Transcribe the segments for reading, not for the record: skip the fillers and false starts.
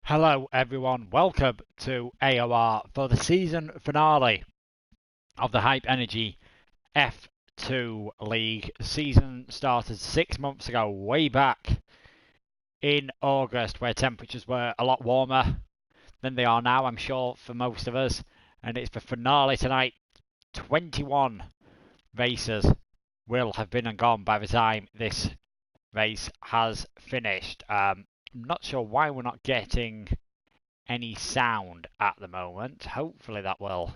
Hello everyone, welcome to AOR for the season finale of the Hype Energy F2 League. The season started 6 months ago, way back in August, where temperatures were a lot warmer than they are now, I'm sure, for most of us. And it's the finale tonight. 21 races will have been and gone by the time this race has finished. I'm not sure why we're not getting any sound at the moment. Hopefully that will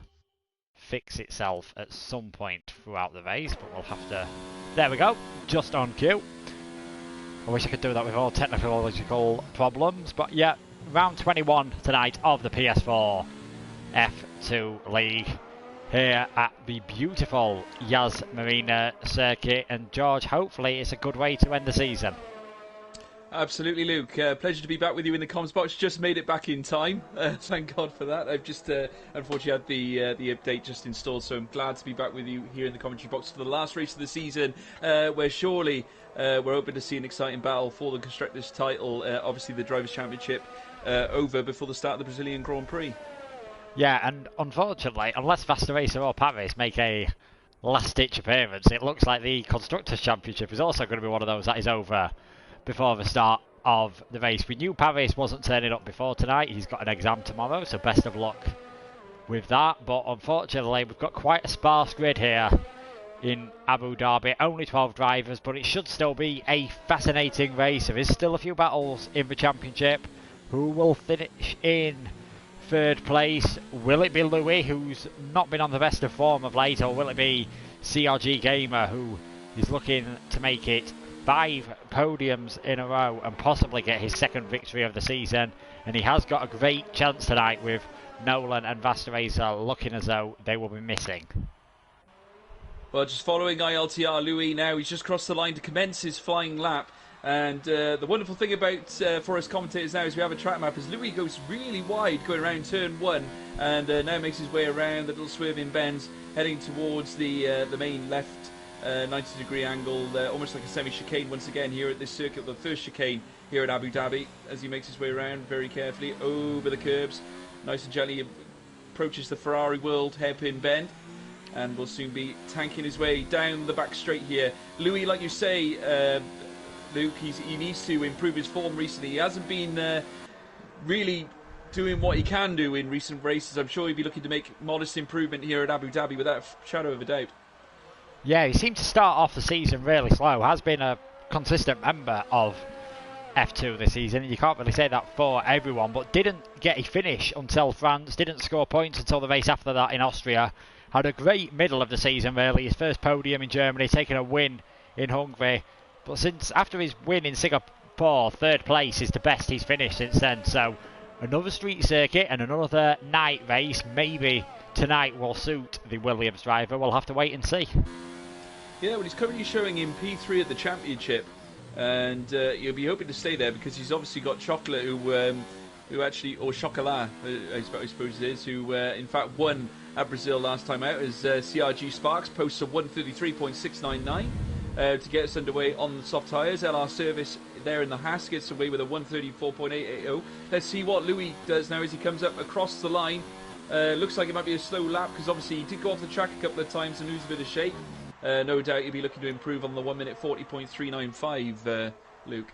fix itself at some point throughout the race, but we'll have to... There we go, just on cue. I wish I could do that with all technological problems, but yeah, round 21 tonight of the PS4 F2 League here at the beautiful Yas Marina circuit. And George, hopefully it's a good way to end the season. Absolutely, Luke. Pleasure to be back with you in the comms box. Just made it back in time. Thank God for that. I've just unfortunately had the update just installed, so I'm glad to be back with you here in the commentary box for the last race of the season, where surely we're hoping to see an exciting battle for the Constructors' title. Obviously, the Drivers' Championship over before the start of the Brazilian Grand Prix. Yeah, and unfortunately, unless Vasta Racer or Paris make a last-ditch appearance, it looks like the Constructors' Championship is also going to be one of those that is over before the start of the race. We knew Paris wasn't turning up before tonight. He's got an exam tomorrow, so best of luck with that. But unfortunately, we've got quite a sparse grid here in Abu Dhabi. Only 12 drivers, but it should still be a fascinating race. There is still a few battles in the championship. Who will finish in third place? Will it be Louis, who's not been on the best of form of late, or will it be CRG Gamer, who is looking to make it 5 podiums in a row and possibly get his second victory of the season? And he has got a great chance tonight with Nolan and Vasta Racer looking as though they will be missing. Well, just following ILTR Louis now, he's just crossed the line to commence his flying lap. And the wonderful thing about for us commentators now is we have a track map as Louis goes really wide going around turn 1 and now makes his way around the little swerving bends heading towards the main left 90-degree angle, almost like a semi-chicane once again here at this circuit, the first chicane here at Abu Dhabi, as he makes his way around very carefully over the curbs. Nice and gently approaches the Ferrari World hairpin bend and will soon be tanking his way down the back straight here. Louis, like you say, Luke, he needs to improve his form recently. He hasn't been really doing what he can do in recent races. I'm sure he'll be looking to make modest improvement here at Abu Dhabi without a shadow of a doubt. Yeah, he seemed to start off the season really slow. Has been a consistent member of F2 this season. You can't really say that for everyone, but didn't get a finish until France. Didn't score points until the race after that in Austria. Had a great middle of the season really. His first podium in Germany, taking a win in Hungary. But since after his win in Singapore, third place is the best he's finished since then. So another street circuit and another night race. Maybe tonight will suit the Williams driver. We'll have to wait and see. Yeah, well, he's currently showing in P3 at the championship, and you'll be hoping to stay there because he's obviously got Chocolat, who actually, or Chocolat, I suppose it is, who in fact won at Brazil last time out as CRG Sparks posts a 133.699 to get us underway on the soft tyres. LR Service there in the Haas gets away with a 134.880. Let's see what Louis does now as he comes up across the line. Looks like it might be a slow lap because obviously he did go off the track a couple of times and lose a bit of shape. No doubt he'll be looking to improve on the 1 minute 40.395, Luke.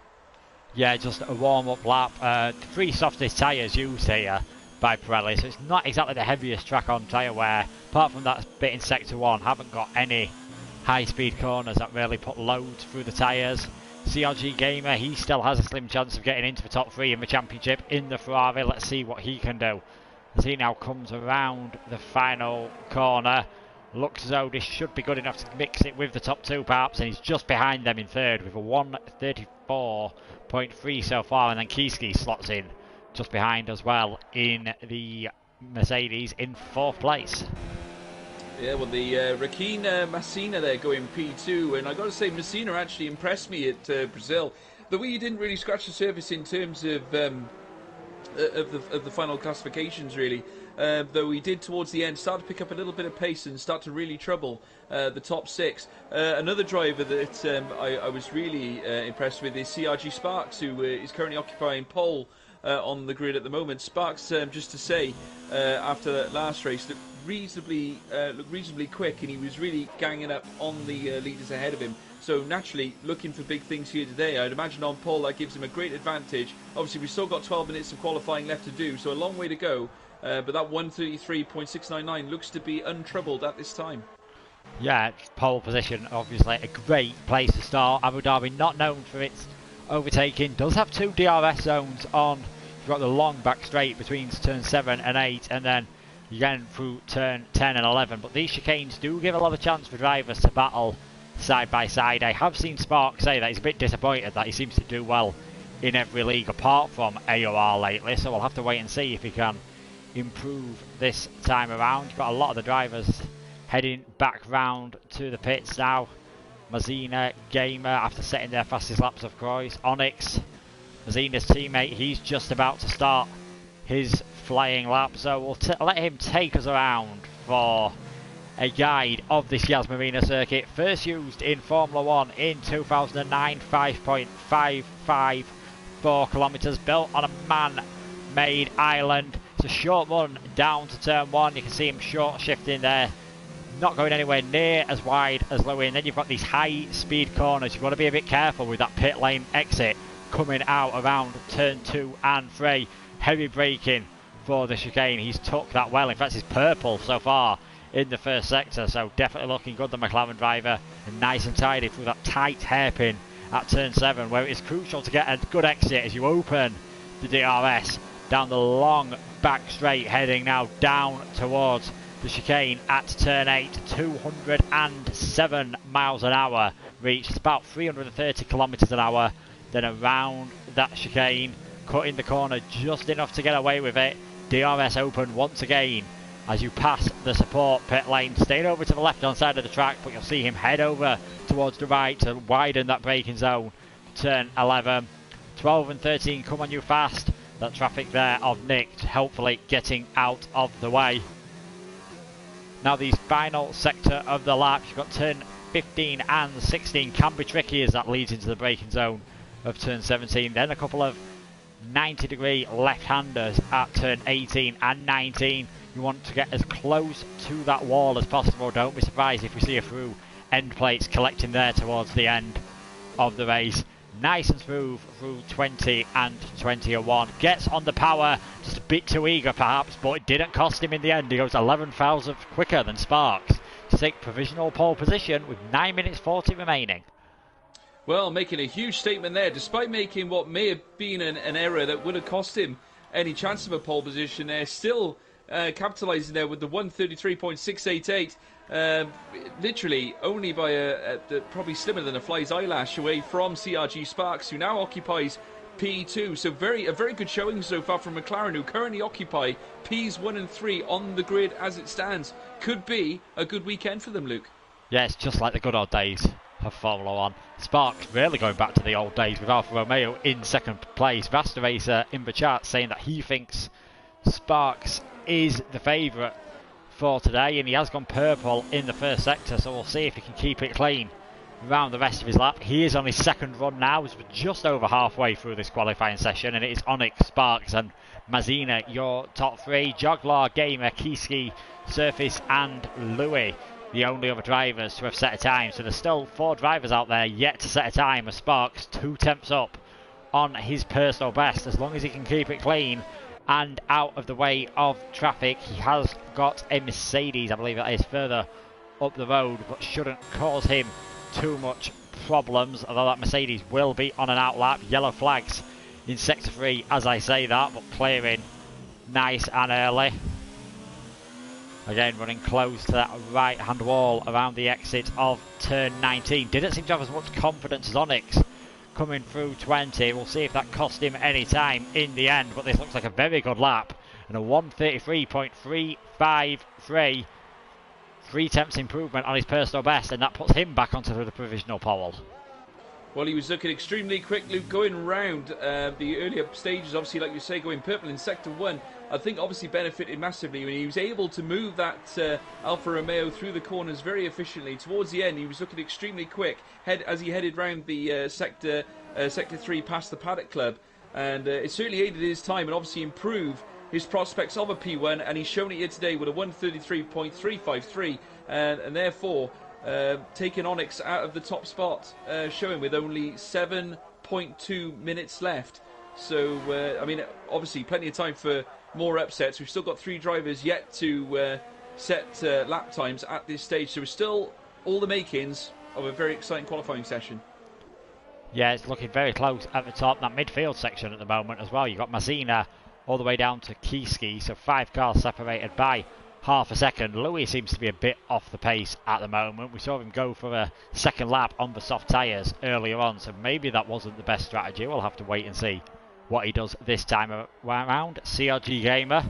Yeah, just a warm-up lap. 3 softest tyres used here by Pirelli, so it's not exactly the heaviest track on tyre wear. Apart from that bit in Sector 1, haven't got any high-speed corners that really put loads through the tyres. CRG Gamer, he still has a slim chance of getting into the top 3 in the championship in the Ferrari. Let's see what he can do as he now comes around the final corner. Looks as though this should be good enough to mix it with the top 2 perhaps, and he's just behind them in third with a 134.3 so far, and then Kiski slots in just behind as well in the Mercedes in 4th place. Yeah, well, the Rakin Messina there going P2, and I got to say, Messina actually impressed me at Brazil. The way he didn't really scratch the surface in terms of the final classifications, really. though he did towards the end start to pick up a little bit of pace and start to really trouble the top 6. Another driver that I was really impressed with is CRG Sparks, who is currently occupying pole on the grid at the moment. Sparks, just to say, after that last race, looked reasonably quick, and he was really ganging up on the leaders ahead of him. So naturally, looking for big things here today. I'd imagine on pole that gives him a great advantage. Obviously, we've still got 12 minutes of qualifying left to do, so a long way to go. But that 1:33.699 looks to be untroubled at this time. Yeah, pole position, obviously a great place to start. Abu Dhabi, not known for its overtaking, does have 2 DRS zones on. You've got the long back straight between turn 7 and 8, and then again through turn 10 and 11. But these chicanes do give a lot of chance for drivers to battle side by side. I have seen Sparks say that he's a bit disappointed that he seems to do well in every league apart from AOR lately, so we'll have to wait and see if he can improve this time around. You've got a lot of the drivers heading back round to the pits now. Mazina, Gamer, after setting their fastest laps of course. Onyx, Mazina's teammate, he's just about to start his flying lap, so we'll let him take us around for a guide of this Yas Marina circuit. First used in Formula 1 in 2009, 5.554 kilometres, built on a man-made island. It's a short run down to turn 1. You can see him short shifting there, not going anywhere near as wide as Louis. And then you've got these high speed corners. You've got to be a bit careful with that pit lane exit coming out around turn 2 and 3. Heavy braking for the chicane. He's took that well. In fact, he's purple so far in the first sector, so definitely looking good, the McLaren driver, and nice and tidy through that tight hairpin at turn 7, where it is crucial to get a good exit as you open the DRS down the long back straight, heading now down towards the chicane at turn 8. 207 miles an hour reached, about 330 kilometres an hour, then around that chicane, cutting the corner just enough to get away with it. DRS open once again as you pass the support pit lane, staying over to the left hand side of the track, but you'll see him head over towards the right to widen that braking zone. Turn 11, 12 and 13 come on you fast. That traffic there of Nick hopefully getting out of the way. Now these final sector of the lap, you've got turn 15 and 16, can be tricky as that leads into the braking zone of turn 17. Then a couple of 90-degree left-handers at turn 18 and 19. You want to get as close to that wall as possible. Don't be surprised if we see a few end plates collecting there towards the end of the race. Nice and smooth through 20 and 21. Gets on the power, just a bit too eager perhaps, but it didn't cost him in the end. He goes 11 thousandths quicker than Sparks to take provisional pole position with 9 minutes 40 remaining. Well, making a huge statement there, despite making what may have been an error that would have cost him any chance of a pole position there, still capitalising there with the 1:33.688, literally only by probably slimmer than a fly's eyelash away from CRG Sparks, who now occupies P2. So a very good showing so far from McLaren, who currently occupy Ps 1 and 3 on the grid as it stands. Could be a good weekend for them, Luke. Yeah, it's just like the good old days of Formula 1. Sparks really going back to the old days with Alfa Romeo in second place. Vasta Racer in the chat saying that he thinks Sparks is the favourite for today, and he has gone purple in the first sector, so we'll see if he can keep it clean around the rest of his lap. He is on his second run now, as we're just over halfway through this qualifying session, and it is Onyx, Sparks and Mazina, your top 3. Joglar, Gamer, Kiski, Surface and Louis, the only other drivers to have set a time. So there's still 4 drivers out there yet to set a time, as Sparks 2 tenths up on his personal best. As long as he can keep it clean and out of the way of traffic. He has got a Mercedes, I believe that is, further up the road, but shouldn't cause him too much problems, although that Mercedes will be on an outlap. Yellow flags in sector 3 as I say that, but clearing nice and early. Again, running close to that right hand wall around the exit of turn 19. Didn't seem to have as much confidence as Onyx coming through 20. We'll see if that cost him any time in the end, but this looks like a very good lap, and a 1:33.353, 3 tenths improvement on his personal best, and that puts him back onto the provisional pole. Well, he was looking extremely quick, Luke, going round the earlier stages, obviously, like you say, going purple in Sector 1. I think obviously benefited massively when he was able to move that Alfa Romeo through the corners very efficiently. Towards the end, he was looking extremely quick as he headed round the Sector 3 past the Paddock Club. And it certainly aided his time and obviously improved his prospects of a P1. And he's shown it here today with a 1:33.353. And therefore, taking Onyx out of the top spot, showing with only 7.2 minutes left. So, I mean, obviously plenty of time for more upsets. We've still got 3 drivers yet to set lap times at this stage. So we're still all the makings of a very exciting qualifying session. Yeah, it's looking very close at the top, that midfield section at the moment as well. You've got Mazina all the way down to Kieski, so 5 cars separated by half a second. Louis seems to be a bit off the pace at the moment. We saw him go for a second lap on the soft tyres earlier on, so maybe that wasn't the best strategy. We'll have to wait and see what he does this time around. CRG Gamer,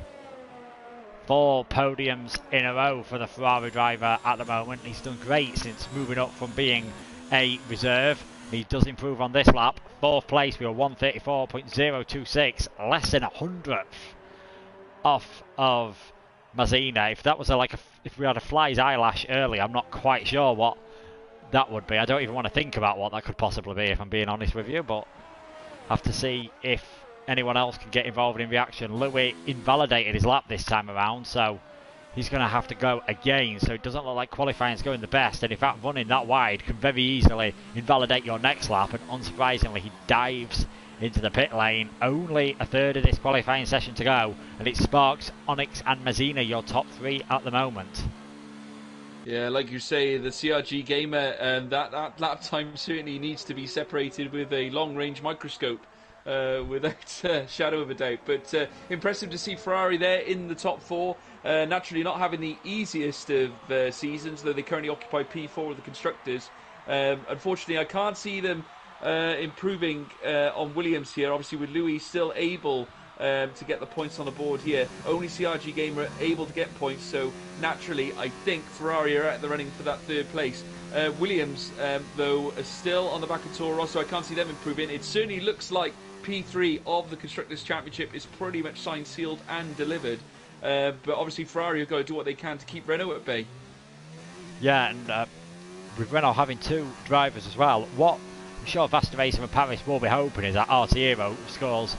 4 podiums in a row for the Ferrari driver at the moment. He's done great since moving up from being a reserve. He does improve on this lap. 4th place, we were 1:34.026, less than 100th off of Mazina. If that was if we had a fly's eyelash early, I'm not quite sure what that would be. I don't even want to think about what that could possibly be, if I'm being honest with you, but have to see if anyone else can get involved in the action. Louis invalidated his lap this time around, so he's going to have to go again. So it doesn't look like qualifying is going the best, and in fact running that wide can very easily invalidate your next lap. And unsurprisingly, he dives into the pit lane. Only a third of this qualifying session to go, and it sparks Onyx and Mazina, your top 3 at the moment. Yeah, like you say, the CRG Gamer, that lap time certainly needs to be separated with a long-range microscope, without shadow of a doubt. But impressive to see Ferrari there in the top 4. Naturally not having the easiest of seasons, though they currently occupy P4 of the Constructors. Unfortunately, I can't see them improving on Williams here. Obviously, with Louis still able to get the points on the board here. Only CRG Gamer able to get points, so naturally I think Ferrari are out the running for that 3rd place. Williams, though, are still on the back of Toro Rosso. I can't see them improving. It certainly looks like P3 of the Constructors' Championship is pretty much signed, sealed and delivered. But obviously Ferrari have got to do what they can to keep Renault at bay. Yeah, and with Renault having 2 drivers as well, what I'm sure Vastavation and Paris will be hoping is that Artiero scores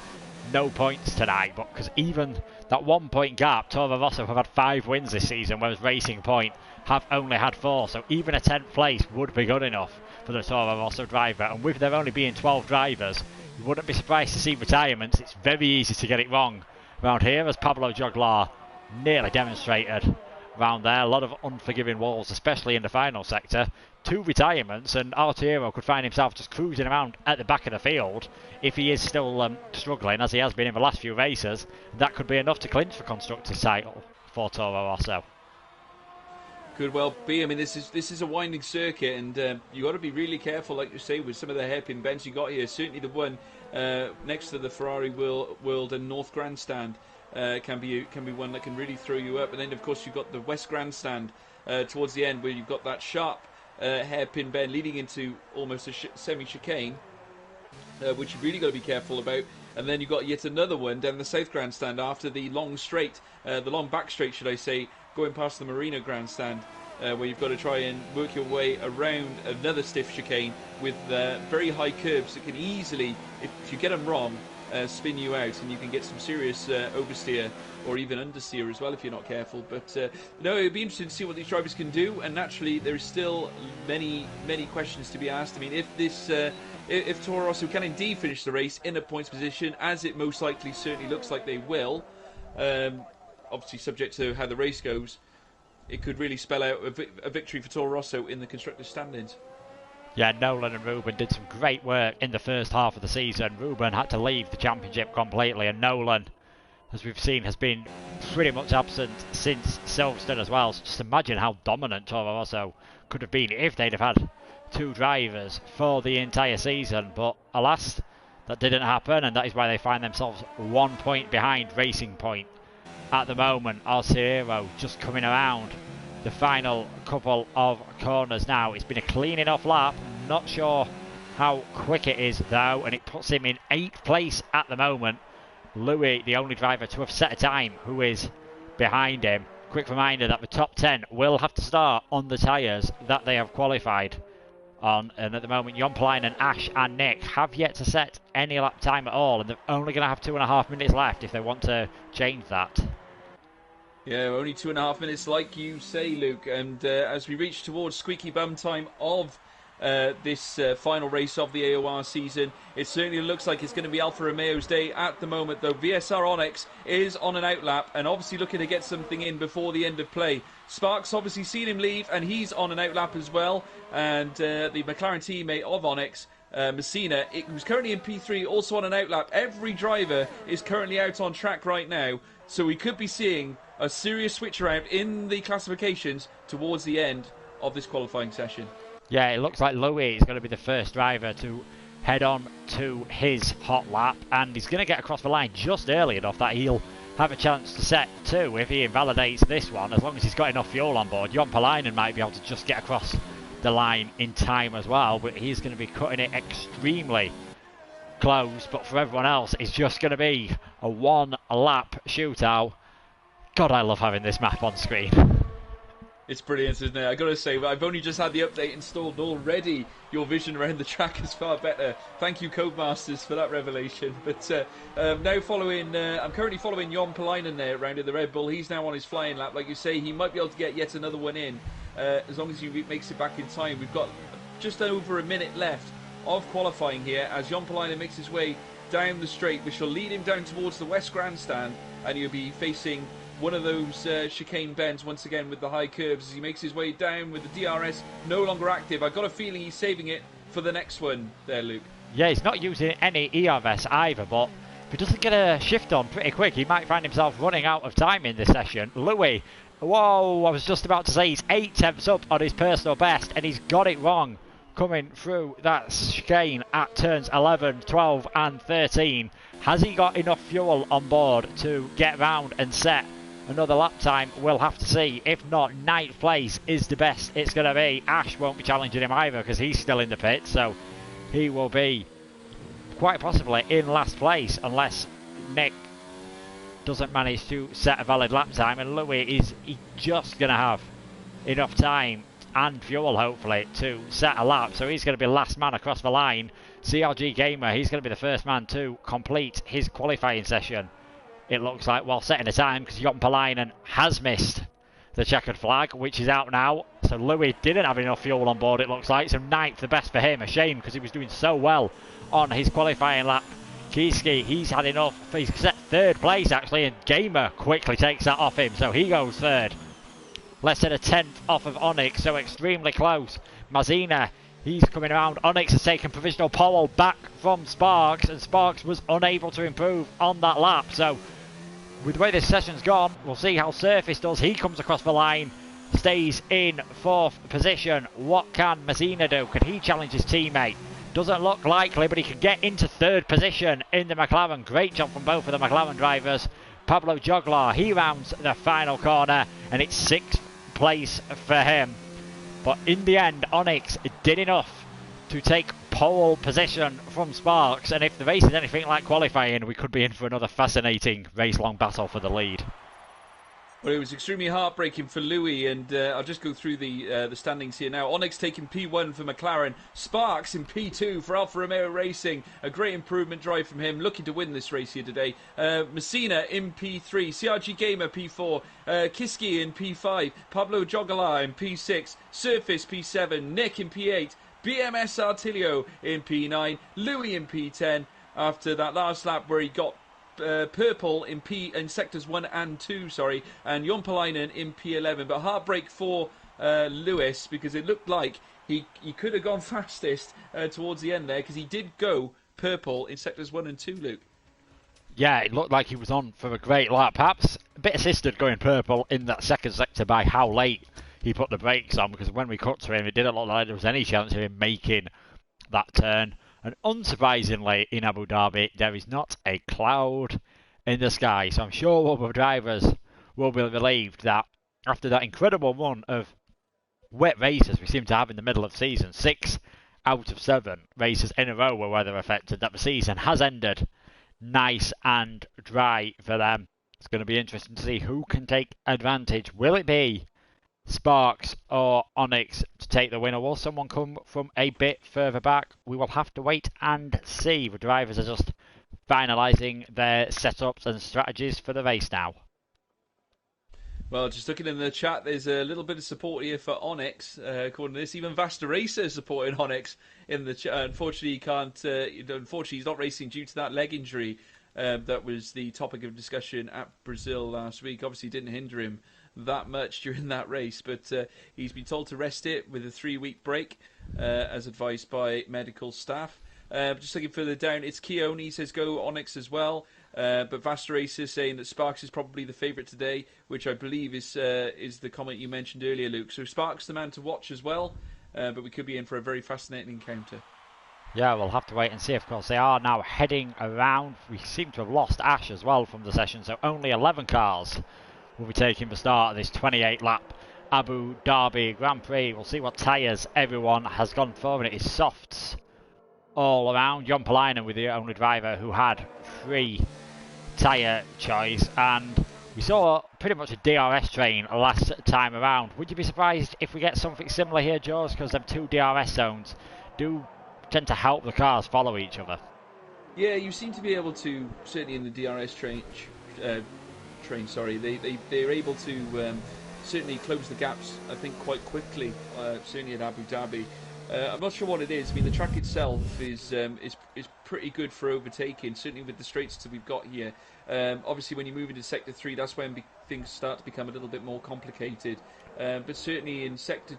no points tonight, but because even that 1 point gap, Toro Rosso have had 5 wins this season, whereas Racing Point have only had 4, so even a 10th place would be good enough for the Toro Rosso driver. And with there only being 12 drivers, you wouldn't be surprised to see retirements. It's very easy to get it wrong around here, as Pablo Joglar nearly demonstrated around there. A lot of unforgiving walls, especially in the final sector. 2 retirements, and Artiero could find himself just cruising around at the back of the field if he is still struggling, as he has been in the last few races. That could be enough to clinch the Constructors' title for Toro Rosso. Could well be. I mean, this is a winding circuit, and you got to be really careful, like you say, with some of the hairpin bends you got here. Certainly the one next to the Ferrari World and North Grandstand can be one that can really throw you up. And then, of course, you've got the West Grandstand towards the end, where you've got that sharp hairpin bend leading into almost a semi-chicane, which you've really got to be careful about. And then you've got yet another one down the South Grandstand after the long straight, the long back straight, should I say, going past the Marina Grandstand, where you've got to try and work your way around another stiff chicane with very high curbs that can easily, if you get them wrong, spin you out, and you can get some serious oversteer or even understeer as well if you're not careful. But no, it'd be interesting to see what these drivers can do, and naturally there's still many questions to be asked. I mean, if Toro Rosso can indeed finish the race in a points position, as it most likely certainly looks like they will, obviously subject to how the race goes, it could really spell out a victory for Toro Rosso in the Constructors' standings. Yeah, Nolan and Ruben did some great work in the first half of the season. Ruben had to leave the championship completely, and Nolan, as we've seen, has been pretty much absent since Silverstone as well. So just imagine how dominant Toro Rosso could have been if they'd have had 2 drivers for the entire season. But alas, that didn't happen, and that is why they find themselves 1 point behind Racing Point at the moment. Arciero just coming around the final couple of corners now. It's been a clean enough lap. Not sure how quick it is though, and it puts him in 8th place at the moment. Louis, the only driver to have set a time, who is behind him. Quick reminder that the top 10 will have to start on the tyres that they have qualified on, and at the moment Jon Palainen, Ash and Nick have yet to set any lap time at all, and they're only going to have 2.5 minutes left if they want to change that. Yeah, only 2.5 minutes, like you say, Luke. And as we reach towards squeaky bum time of this final race of the AOR season, it certainly looks like it's going to be Alfa Romeo's day at the moment, though. VSR Onyx is on an outlap and obviously looking to get something in before the end of play. Sparks obviously seen him leave, and he's on an outlap as well. And the McLaren teammate of Onyx, Messina, who's currently in P3, also on an outlap. Every driver is currently out on track right now, so we could be seeing a serious switch around in the classifications towards the end of this qualifying session. Yeah, it looks like Louis is going to be the first driver to head on to his hot lap, and he's going to get across the line just early enough that he'll have a chance to set 2 if he invalidates this one, as long as he's got enough fuel on board. Jon Palainen might be able to just get across the line in time as well, but he's going to be cutting it extremely close. But for everyone else, it's just going to be a 1 lap shootout. God, I love having this map on screen. It's brilliant, isn't it? I got to say, I've only just had the update installed already. Your vision around the track is far better. Thank you, Codemasters, for that revelation. But now following, I'm currently following Jon Palainen there around in the Red Bull. He's now on his flying lap. Like you say, he might be able to get yet another one in, as long as he makes it back in time. We've got just over a minute left of qualifying here as Jon Palainen makes his way down the straight, which will lead him down towards the West Grandstand, and he'll be facing one of those chicane bends once again with the high curves as he makes his way down with the DRS no longer active. I've got a feeling he's saving it for the next one there, Luke. Yeah, he's not using any ERS either, but if he doesn't get a shift on pretty quick, he might find himself running out of time in this session. Louis, whoa, I was just about to say he's 8 tenths up on his personal best, and he's got it wrong coming through that chicane at turns 11, 12 and 13. Has he got enough fuel on board to get round and set another lap time? We'll have to see. If not, 9th place is the best it's going to be. Ash won't be challenging him either because he's still in the pit, so he will be quite possibly in last place unless Nick doesn't manage to set a valid lap time, and Louis is just going to have enough time and fuel hopefully to set a lap, so he's going to be last man across the line. CRG Gamer, he's going to be the first man to complete his qualifying session, it looks like, while setting a time, because Jon Palainen has missed the checkered flag, which is out now. So Louis didn't have enough fuel on board, it looks like. So 9th, the best for him. A shame, because he was doing so well on his qualifying lap. Kiski, he's had enough. He's set 3rd place, actually, and Gamer quickly takes that off him. So he goes 3rd. Less than a 10th off of Onyx, so extremely close. Mazina, he's coming around. Onyx has taken provisional pole back from Sparks, and Sparks was unable to improve on that lap. So with the way this session's gone, we'll see how Surface does. He comes across the line, stays in 4th position. What can Mazina do? Can he challenge his teammate? Doesn't look likely, but he can get into 3rd position in the McLaren. Great job from both of the McLaren drivers. Pablo Joglar, he rounds the final corner, and it's 6th place for him. But in the end, Onyx did enough to take pole position from Sparks, and if the race is anything like qualifying, we could be in for another fascinating race-long battle for the lead. Well, it was extremely heartbreaking for Louis, and I'll just go through the standings here now. Onyx taking P1 for McLaren, Sparks in P2 for Alfa Romeo Racing. A great improvement drive from him, looking to win this race here today. Messina in P3, CRG Gamer P4, Kiski in P5, Pablo Jogala in P6, Surface P7, Nick in P8, BMS Artilio in P9, Louis in P10 after that last lap where he got purple in sectors 1 and 2, and Jon Palainen in P11. But heartbreak for Lewis, because it looked like he could have gone fastest towards the end there, because he did go purple in sectors 1 and 2, Luke. Yeah, it looked like he was on for a great lap. Perhaps a bit assisted going purple in that second sector by how late he put the brakes on, because when we cut to him, it didn't look like there was any chance of him making that turn. And unsurprisingly, in Abu Dhabi, there is not a cloud in the sky. So I'm sure all the drivers will be relieved that after that incredible run of wet races we seem to have in the middle of season, 6 out of 7 races in a row were weather affected, that the season has ended nice and dry for them. It's going to be interesting to see who can take advantage. Will it be Sparks or Onyx to take the win, or will someone come from a bit further back? We will have to wait and see. The drivers are just finalising their setups and strategies for the race now. Well, just looking in the chat, there's a little bit of support here for Onyx. According to this, even Vasta Racer is supporting Onyx in the chat. Unfortunately, he can't. Unfortunately, he's not racing due to that leg injury. That was the topic of discussion at Brazil last week. Obviously, didn't hinder him that much during that race, but he's been told to rest it with a 3-week break, as advised by medical staff. Just looking further down, it's Keone says go Onyx as well. But Vasta Racer saying that Sparks is probably the favourite today, which I believe is the comment you mentioned earlier, Luke. So Sparks the man to watch as well, but we could be in for a very fascinating encounter. Yeah, we'll have to wait and see. Of course, they are now heading around. We seem to have lost Ash as well from the session, so only 11 cars will be taking the start of this 28-lap Abu Dhabi Grand Prix. We'll see what tyres everyone has gone for, and it is softs all around. Jon Palainen with the only driver who had free tyre choice, and we saw pretty much a DRS train last time around. Would you be surprised if we get something similar here, George? Because them 2 DRS zones do tend to help the cars follow each other. Yeah, you seem to be able to, certainly in the DRS they're able to certainly close the gaps, I think, quite quickly, certainly at Abu Dhabi. I'm not sure what it is. I mean, the track itself is pretty good for overtaking, certainly with the straights that we've got here. Obviously, when you move into Sector 3, that's when things start to become a little bit more complicated. But certainly in Sector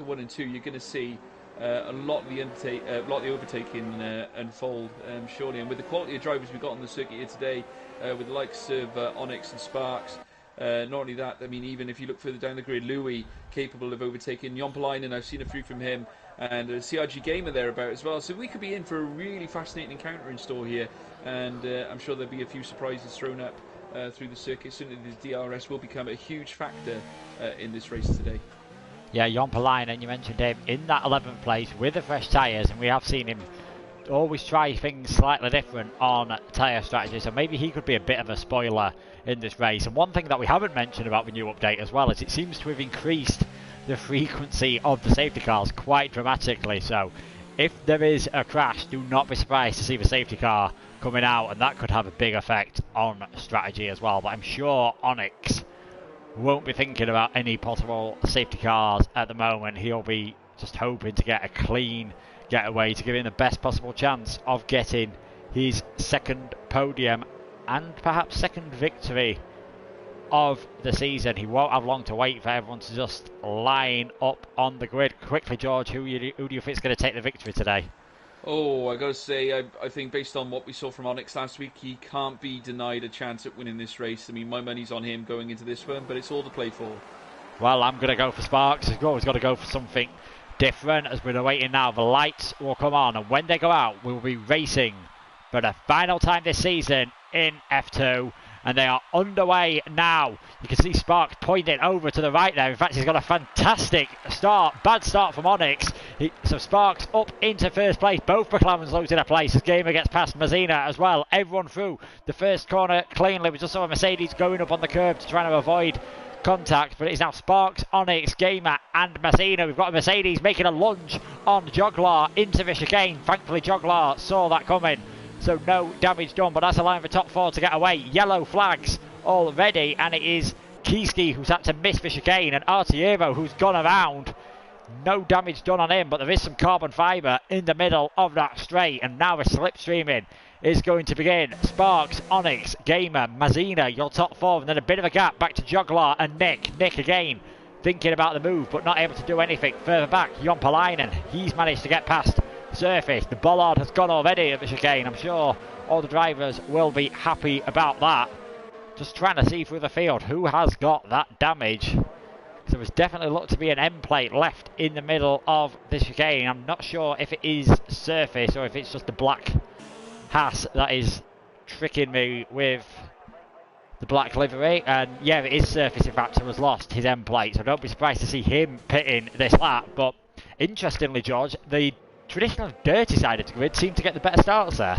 1 and 2, you're going to see a lot of the overtaking unfold, surely. And with the quality of drivers we've got on the circuit here today, with the likes of Onyx and Sparks, not only that, I mean, even if you look further down the grid, Louis capable of overtaking Jon Palainen, I've seen a few from him, and CRG Gamer thereabout as well. So we could be in for a really fascinating encounter in store here, and I'm sure there'll be a few surprises thrown up through the circuit. Certainly the DRS will become a huge factor in this race today. Yeah, Jon Palainen, you mentioned him in that 11th place with the fresh tyres, and we have seen him always try things slightly different on tyre strategy, so maybe he could be a bit of a spoiler in this race. And one thing that we haven't mentioned about the new update as well is it seems to have increased the frequency of the safety cars quite dramatically, so if there is a crash, do not be surprised to see the safety car coming out, and that could have a big effect on strategy as well. But I'm sure Onyx won't be thinking about any possible safety cars at the moment. He'll be just hoping to get a clean getaway to give him the best possible chance of getting his second podium and perhaps second victory of the season. He won't have long to wait for everyone to just line up on the grid. Quickly, George, who do you think is going to take the victory today? Oh, I got to say, I think based on what we saw from Onyx last week, he can't be denied a chance at winning this race. I mean, my money's on him going into this one, but it's all to play for. Well, I'm going to go for Sparks. He's always got to go for something different. As we're waiting now, the lights will come on, and when they go out, we'll be racing for the final time this season in F2. And they are underway now. You can see Sparks pointing over to the right there. In fact, he's got a fantastic start. Bad start from Onyx. So Sparks up into first place. Both McLarens losing a place as Gamer gets past Mazzina as well. Everyone through the first corner cleanly. We just saw a Mercedes going up on the curb to try to avoid contact, but it is now Sparks, Onyx, Gamer and Mazzina. We've got a Mercedes making a lunge on Joglar into the chicane. Thankfully Joglar saw that coming, so no damage done, but that's allowing the top 4 to get away. Yellow flags already, and it is Kieski who's had to miss the chicane, and Artiero who's gone around. No damage done on him, but there is some carbon fibre in the middle of that straight, and now the slipstreaming is going to begin. Sparks, Onyx, Gamer, Mazzina, your top 4, and then a bit of a gap back to Joglar and Nick. Nick again thinking about the move, but not able to do anything. Further back, Jon Palainen, he's managed to get past Surface. The bollard has gone already at the chicane. I'm sure all the drivers will be happy about that. Just trying to see through the field who has got that damage. There was definitely looked to be an end plate left in the middle of the chicane. I'm not sure if it is Surface or if it's just the black Haas that is tricking me with the black livery. And yeah, it is Surface, in fact, who has lost his end plate. So don't be surprised to see him pitting this lap. But interestingly, George, the traditional dirty side of the grid seemed to get the better starts there.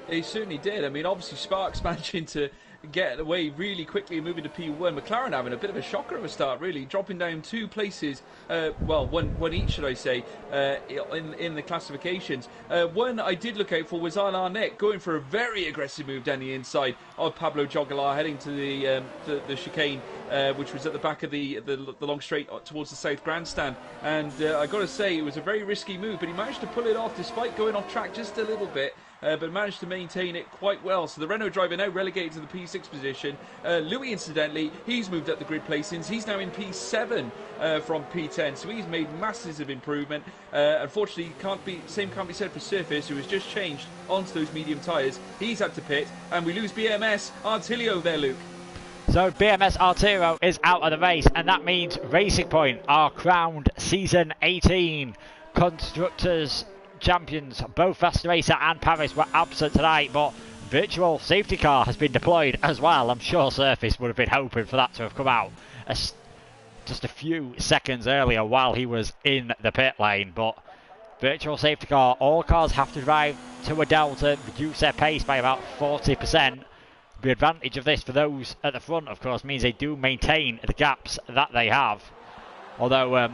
He certainly did. I mean, obviously Sparks managing to get away really quickly and moving to P1. McLaren having a bit of a shocker of a start, really, dropping down 2 places, well, one each, should I say, in the classifications. One I did look out for was R Nick going for a very aggressive move down the inside of Pablo Jogalar, heading to the chicane, which was at the back of the long straight towards the south grandstand. And I got to say, it was a very risky move, but he managed to pull it off despite going off track just a little bit. But managed to maintain it quite well. So the Renault driver now relegated to the P6 position. Louis, incidentally, he's moved up the grid placings. He's now in P7 from P10. So he's made masses of improvement. Unfortunately, same can't be said for Surface, who has just changed onto those medium tyres. He's had to pit, and we lose BMS Artilio there, Luke. So BMS Arturo is out of the race, and that means Racing Point are crowned Season 18 Constructors champions. Both Fast Racer and Paris were absent tonight, but virtual safety car has been deployed as well. I'm sure Surface would have been hoping for that to have come out just a few seconds earlier while he was in the pit lane, but virtual safety car, all cars have to drive to a delta, reduce their pace by about 40%. The advantage of this for those at the front, of course, means they do maintain the gaps that they have. Although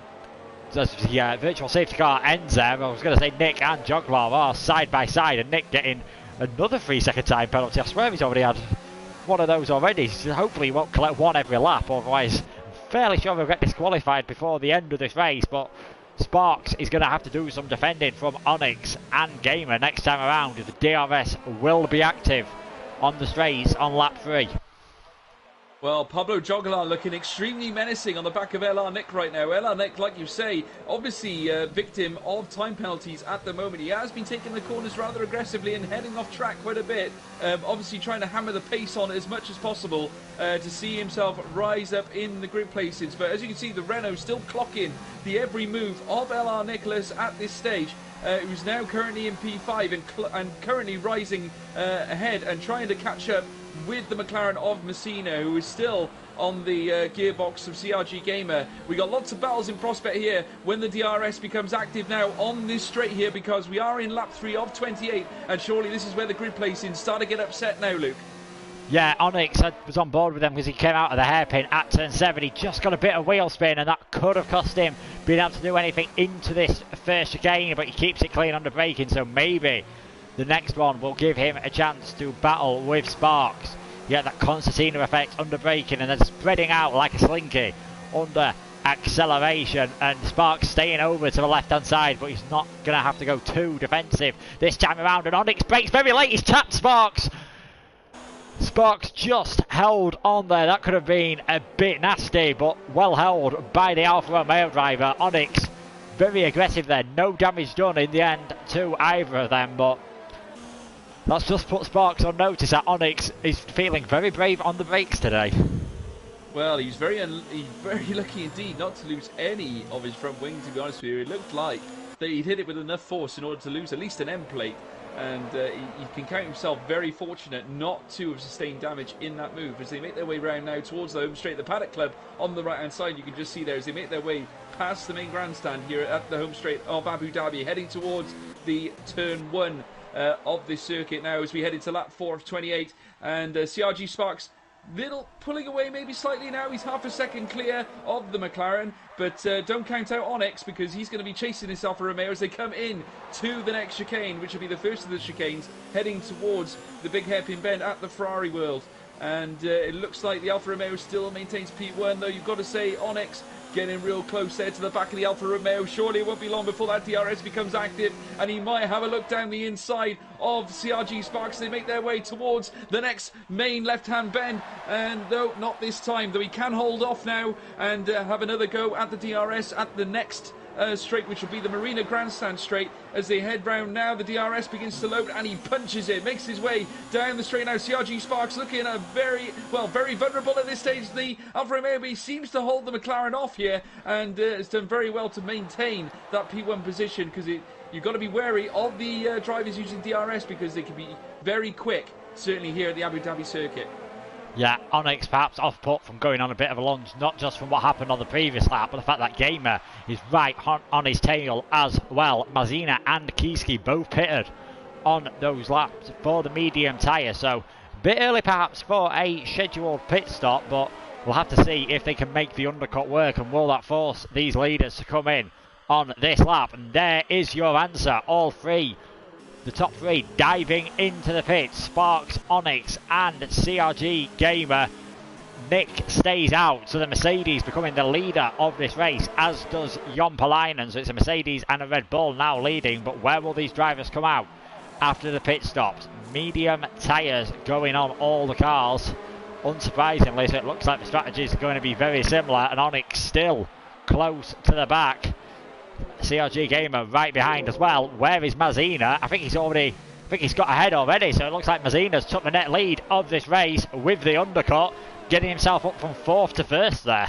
as the virtual safety car ends there, I was going to say Nick and Joglar are side by side, and Nick getting another 3-second time penalty. I swear he's already had one of those already. So hopefully he won't collect one every lap, otherwise I'm fairly sure he'll get disqualified before the end of this race. But Sparks is going to have to do some defending from Onyx and Gamer next time around. The DRS will be active on the straights on lap 3. Well, Pablo Jogalar looking extremely menacing on the back of LR Nick right now. LR Nick, like you say, obviously victim of time penalties at the moment. He has been taking the corners rather aggressively and heading off track quite a bit. Obviously trying to hammer the pace on as much as possible to see himself rise up in the grid places. But as you can see, the Renault still clocking the every move of LR Nicholas at this stage. Who's now currently in P5 and currently rising ahead and trying to catch up with the McLaren of Messina, who is still on the gearbox of CRG Gamer. We got lots of battles in prospect here when the DRS becomes active now on this straight here, because we are in lap 3 of 28, and surely this is where the grid placings start to get upset now, Luke. Yeah, Onyx was on board with them because he came out of the hairpin at turn 7. He just got a bit of wheel spin, and that could have cost him being able to do anything into this first chicane, but he keeps it clean under braking, so maybe the next one will give him a chance to battle with Sparks. You get that concertina effect under braking and then spreading out like a slinky under acceleration, and Sparks staying over to the left hand side, but he's not going to have to go too defensive this time around, and Onyx brakes very late. He's tapped Sparks. Sparks just held on there. That could have been a bit nasty, but well held by the Alfa Romeo driver. Onyx very aggressive there. No damage done in the end to either of them, but that's just put Sparks on notice that Onyx is feeling very brave on the brakes today. Well, he's very lucky indeed not to lose any of his front wing, to be honest with you. It looked like that he'd hit it with enough force in order to lose at least an end plate. And he can count himself very fortunate not to have sustained damage in that move. As they make their way round now towards the home straight, the Paddock Club on the right hand side, you can just see there as they make their way past the main grandstand here at the home straight of Abu Dhabi, heading towards the turn 1 of this circuit now as we head into lap 4 of 28. And CRG Sparks little pulling away maybe slightly now. He's half a second clear of the McLaren, but don't count out Onyx, because he's going to be chasing this Alfa Romeo as they come in to the next chicane, which will be the first of the chicanes, heading towards the big hairpin bend at the Ferrari World. And it looks like the Alfa Romeo still maintains P1, though you've got to say Onyx getting real close there to the back of the Alfa Romeo. Surely it won't be long before that DRS becomes active, and he might have a look down the inside of CRG Sparks. They make their way towards the next main left-hand bend, and though not this time, though he can hold off now and have another go at the DRS at the next straight, which will be the Marina Grandstand straight. As they head round now, the DRS begins to load and he punches it, makes his way down the straight now. CRG Sparks looking very vulnerable at this stage. The Alfa Romeo seems to hold the McLaren off here, and has done very well to maintain that P1 position, because you've got to be wary of the drivers using DRS, because they can be very quick, certainly here at the Abu Dhabi circuit. Yeah, Onyx perhaps off put from going on a bit of a lunge, not just from what happened on the previous lap, but the fact that Gamer is right on his tail as well. Mazina and Kiski both pitted on those laps for the medium tyre, so a bit early perhaps for a scheduled pit stop, but we'll have to see if they can make the undercut work, and will that force these leaders to come in on this lap. And there is your answer, all three. The top three diving into the pits. Sparks, Onyx and CRG Gamer. Nick stays out, so the Mercedes becoming the leader of this race, as does Jompalainen. So it's a Mercedes and a Red Bull now leading, but where will these drivers come out after the pit stops? Medium tyres going on all the cars, unsurprisingly, so it looks like the strategy is going to be very similar, and Onyx still close to the back. CRG Gamer right behind as well. Where is Mazina? I think he's got ahead already, so it looks like Mazina's took the net lead of this race with the undercut, getting himself up from 4th to 1st there.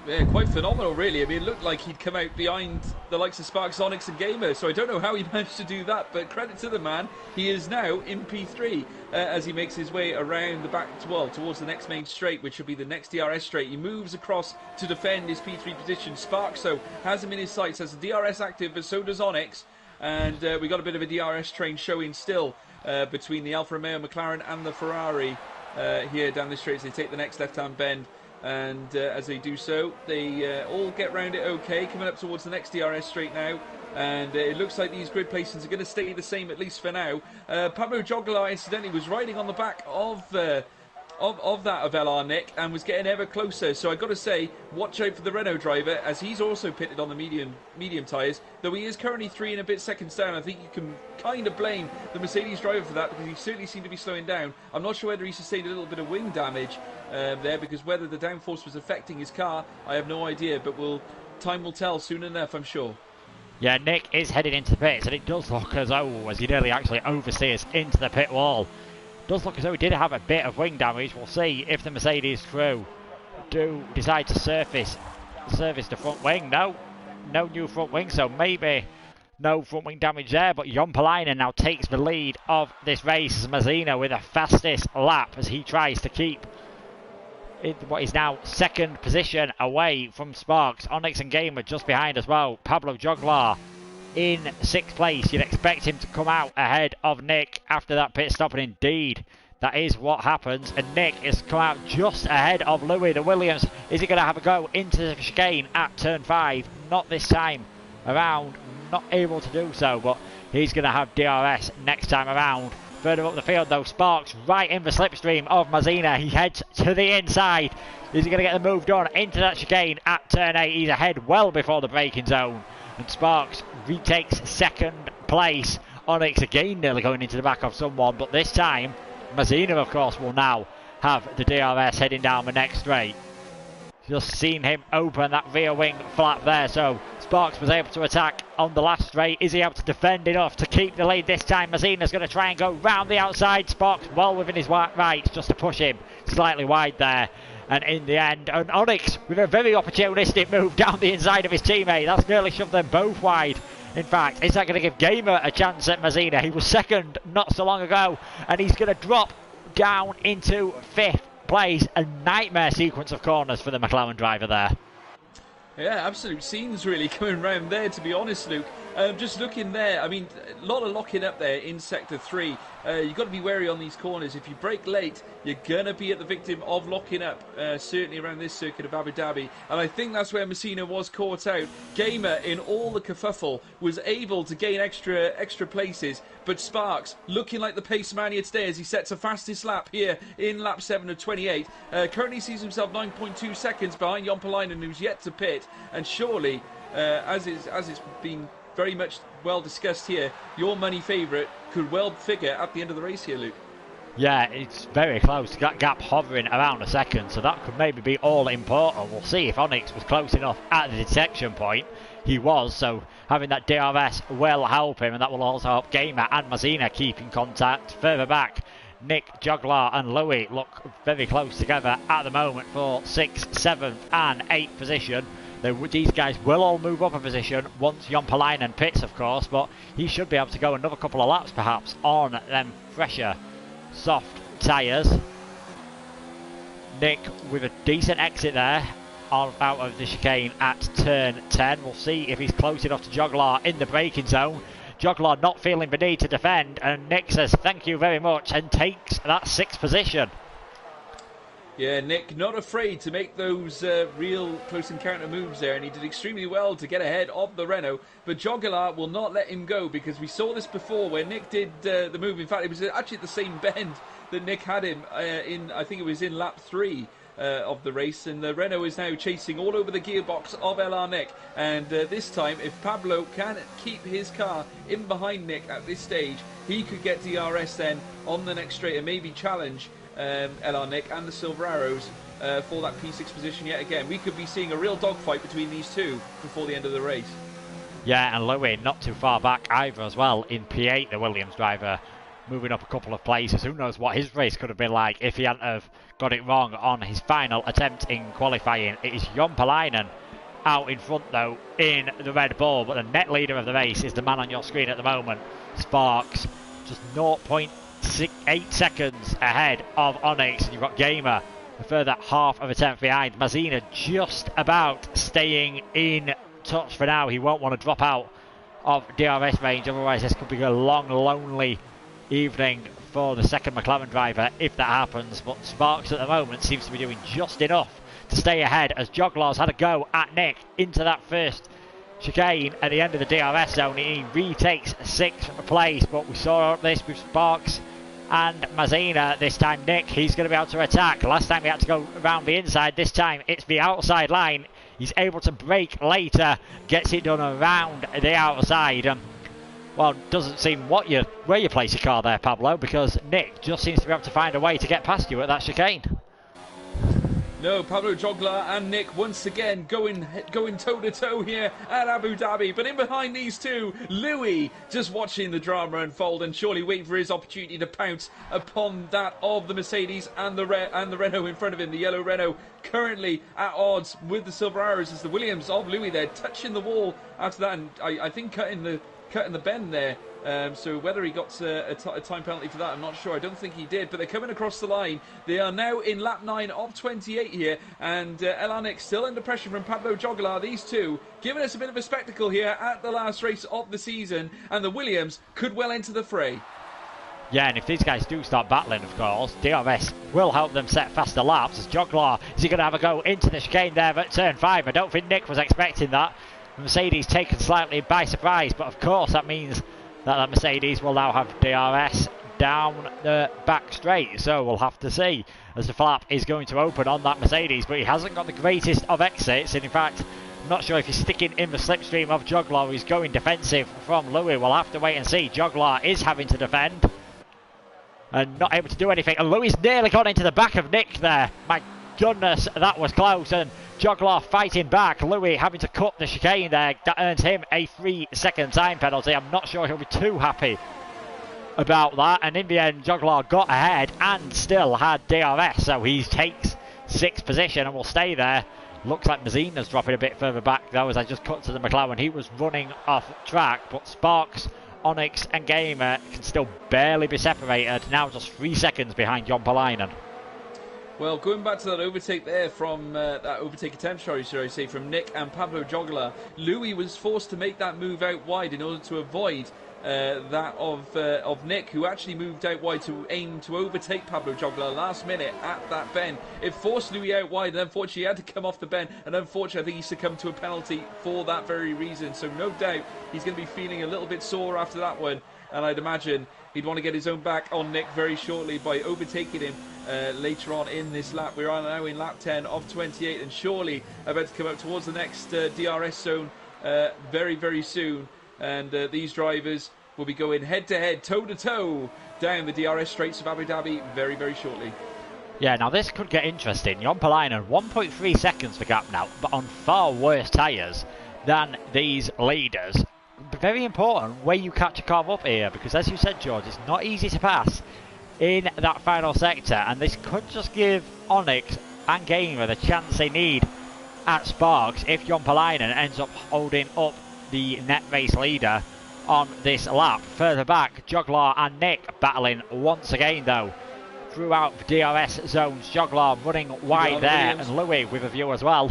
Yeah, quite phenomenal, really. I mean, it looked like he'd come out behind the likes of Sparks, Onyx and Gamer, so I don't know how he managed to do that, but credit to the man. He is now in P3 as he makes his way around the back, towards the next main straight, which will be the next DRS straight. He moves across to defend his P3 position. Sparks, though, has him in his sights, has the DRS active, but so does Onyx, and we got a bit of a DRS train showing still between the Alfa Romeo McLaren and the Ferrari here down the straight as they take the next left-hand bend. And as they do so, they all get round it okay, coming up towards the next DRS straight now. And it looks like these grid placements are going to stay the same, at least for now. Pablo Joglar, incidentally, was riding on the back of that of LR Nick and was getting ever closer. So I've got to say, watch out for the Renault driver, as he's also pitted on the medium tyres. Though he is currently 3 and a bit seconds down, I think you can kind of blame the Mercedes driver for that, because he certainly seemed to be slowing down. I'm not sure whether he sustained a little bit of wing damage there, because whether the downforce was affecting his car, I have no idea. But time will tell soon enough, I'm sure. Yeah, Nick is headed into the pits, and it does look as though, as he nearly actually oversteers into the pit wall, does look as though he did have a bit of wing damage. We'll see if the Mercedes crew do decide to service the front wing. No new front wing, so maybe no front wing damage there. But Jompalainen now takes the lead of this race as Mazina with the fastest lap as he tries to keep in what is now 2nd position away from Sparks. Onyx and Gamer just behind as well. Pablo Joglar in 6th place. You'd expect him to come out ahead of Nick after that pit stop, and indeed that is what happens, and Nick has come out just ahead of Louis the Williams. Is he going to have a go into the chicane at turn 5? Not this time around, not able to do so, but he's going to have DRS next time around. Further up the field though, Sparks right in the slipstream of Mazina. He heads to the inside. Is he going to get the move done into that chicane at turn 8? He's ahead well before the braking zone, and Sparks retakes 2nd place. Onyx again nearly going into the back of someone, but this time Mazina, of course, will now have the DRS heading down the next straight. Just seen him open that rear wing flap there, so Sparks was able to attack on the last straight. Is he able to defend enough to keep the lead this time? Mazina's going to try and go round the outside. Sparks well within his rights just to push him slightly wide there. And in the end, an Onyx with a very opportunistic move down the inside of his teammate. That's nearly shoved them both wide. In fact, is that going to give Gamer a chance at Mazina? He was 2nd not so long ago, and he's going to drop down into 5th place. A nightmare sequence of corners for the McLaren driver there. Yeah, absolute scenes really coming round there, to be honest, Luke. Just looking there, I mean, a lot of locking up there in Sector 3. You've got to be wary on these corners. If you brake late, you're going to be at the victim of locking up, certainly around this circuit of Abu Dhabi. And I think that's where Messina was caught out. Gamer, in all the kerfuffle, was able to gain extra places. But Sparks, looking like the pace mania today as he sets a fastest lap here in lap 7 of 28. Currently sees himself 9.2 seconds behind Jompalainen, who's yet to pit. And surely, as it's been very much well discussed here, your money favourite could well figure at the end of the race here, Luke. Yeah, it's very close. That gap hovering around a second, so that could maybe be all important. We'll see if Onyx was close enough at the detection point. He was, so having that DRS will help him, and that will also help Gamer and Mazina keep in contact. Further back, Nick, Joglar and Louis look very close together at the moment for 6th, 7th and 8th position. These guys will all move up a position once Jompalainen pits, of course, but he should be able to go another couple of laps perhaps on them fresher soft tyres. Nick with a decent exit there out of the chicane at turn 10. We'll see if he's close enough to Joglar in the braking zone. Joglar not feeling the need to defend, and Nick says thank you very much and takes that 6th position. Yeah, Nick not afraid to make those real close encounter moves there, and he did extremely well to get ahead of the Renault. But Joglar will not let him go, because we saw this before where Nick did the move. In fact, it was actually at the same bend that Nick had him in, I think it was in lap 3 of the race, and the Renault is now chasing all over the gearbox of LR Nick. And this time, if Pablo can keep his car in behind Nick at this stage, he could get DRS then on the next straight and maybe challenge LR Nick and the Silver Arrows for that P6 position yet again. We could be seeing a real dogfight between these two before the end of the race. Yeah, and Louis not too far back either as well in P8, the Williams driver, moving up a couple of places. Who knows what his race could have been like if he hadn't have got it wrong on his final attempt in qualifying. It is Jompalainen out in front though in the Red Bull, but the net leader of the race is the man on your screen at the moment, Sparks, just 0.8 seconds ahead of Onyx. And you've got Gamer a further half of a tenth behind. Mazina just about staying in touch for now. He won't want to drop out of DRS range, otherwise this could be a long, lonely evening for the second McLaren driver if that happens. But Sparks at the moment seems to be doing just enough to stay ahead, as Joglar's had a go at Nick into that first chicane at the end of the DRS zone. He retakes 6th place, but we saw this with Sparks and Mazina. This time Nick, he's going to be able to attack. Last time he had to go around the inside, this time it's the outside line. He's able to brake later, gets it done around the outside. Well, doesn't seem where you place your car there, Pablo, because Nick just seems to be able to find a way to get past you at that chicane. No, Pablo Joglar and Nick once again going toe-to-toe here at Abu Dhabi. But in behind these two, Louis just watching the drama unfold and surely waiting for his opportunity to pounce upon that of the Mercedes and the Renault in front of him. The yellow Renault currently at odds with the Silver Arrows, as the Williams of Louis there touching the wall after that, and I think cutting the bend there. So whether he got a time penalty for that, I'm not sure. I don't think he did, but they're coming across the line. They are now in lap 9 of 28 here, and Elanik still under pressure from Pablo Joglar. These two giving us a bit of a spectacle here at the last race of the season, and the Williams could well enter the fray. Yeah, and if these guys do start battling, of course, DRS will help them set faster laps. As Joglar, is he going to have a go into the chicane there at turn 5? I don't think Nick was expecting that. Mercedes taken slightly by surprise, but of course that means that Mercedes will now have DRS down the back straight. So we'll have to see as the flap is going to open on that Mercedes, but he hasn't got the greatest of exits. And in fact, I'm not sure if he's sticking in the slipstream of Joglar. He's going defensive from Louis. We'll have to wait and see. Joglar is having to defend and not able to do anything. And Louis nearly got into the back of Nick there. My goodness, that was close. And Joglar fighting back. Louis having to cut the chicane there. That earns him a 3-second time penalty. I'm not sure he'll be too happy about that. And in the end, Joglar got ahead and still had DRS. So he takes 6th position and will stay there. Looks like Mazina's dropping a bit further back though, as I just cut to the McLaren. He was running off track, but Sparks, Onyx and Gamer can still barely be separated. Now just 3 seconds behind Jompalainen. Well, going back to that overtake there from that overtake attempt, should I say, from Nick and Pablo Joglar, Louis was forced to make that move out wide in order to avoid that of Nick, who actually moved out wide to aim to overtake Pablo Joglar last minute at that bend. It forced Louis out wide, and unfortunately he had to come off the bend, and unfortunately I think he succumbed to a penalty for that very reason. So no doubt he's going to be feeling a little bit sore after that one, and I'd imagine he'd want to get his own back on Nick very shortly by overtaking him later on in this lap. We're now in lap 10 of 28, and surely about to come up towards the next DRS zone very, very soon. And these drivers will be going head-to-head, toe-to-toe down the DRS straights of Abu Dhabi very, very shortly. Yeah, now this could get interesting. Jompalainen, 1.3 seconds for gap now, but on far worse tyres than these leaders. Very important where you catch a car up here, because as you said, George, it's not easy to pass in that final sector, and this could just give Onyx and Gamer the chance they need at Sparks if Jompalainen ends up holding up the net race leader on this lap. Further back, Joglar and Nick battling once again though throughout the DRS zones. Joglar running wide there, and Louis with a view as well.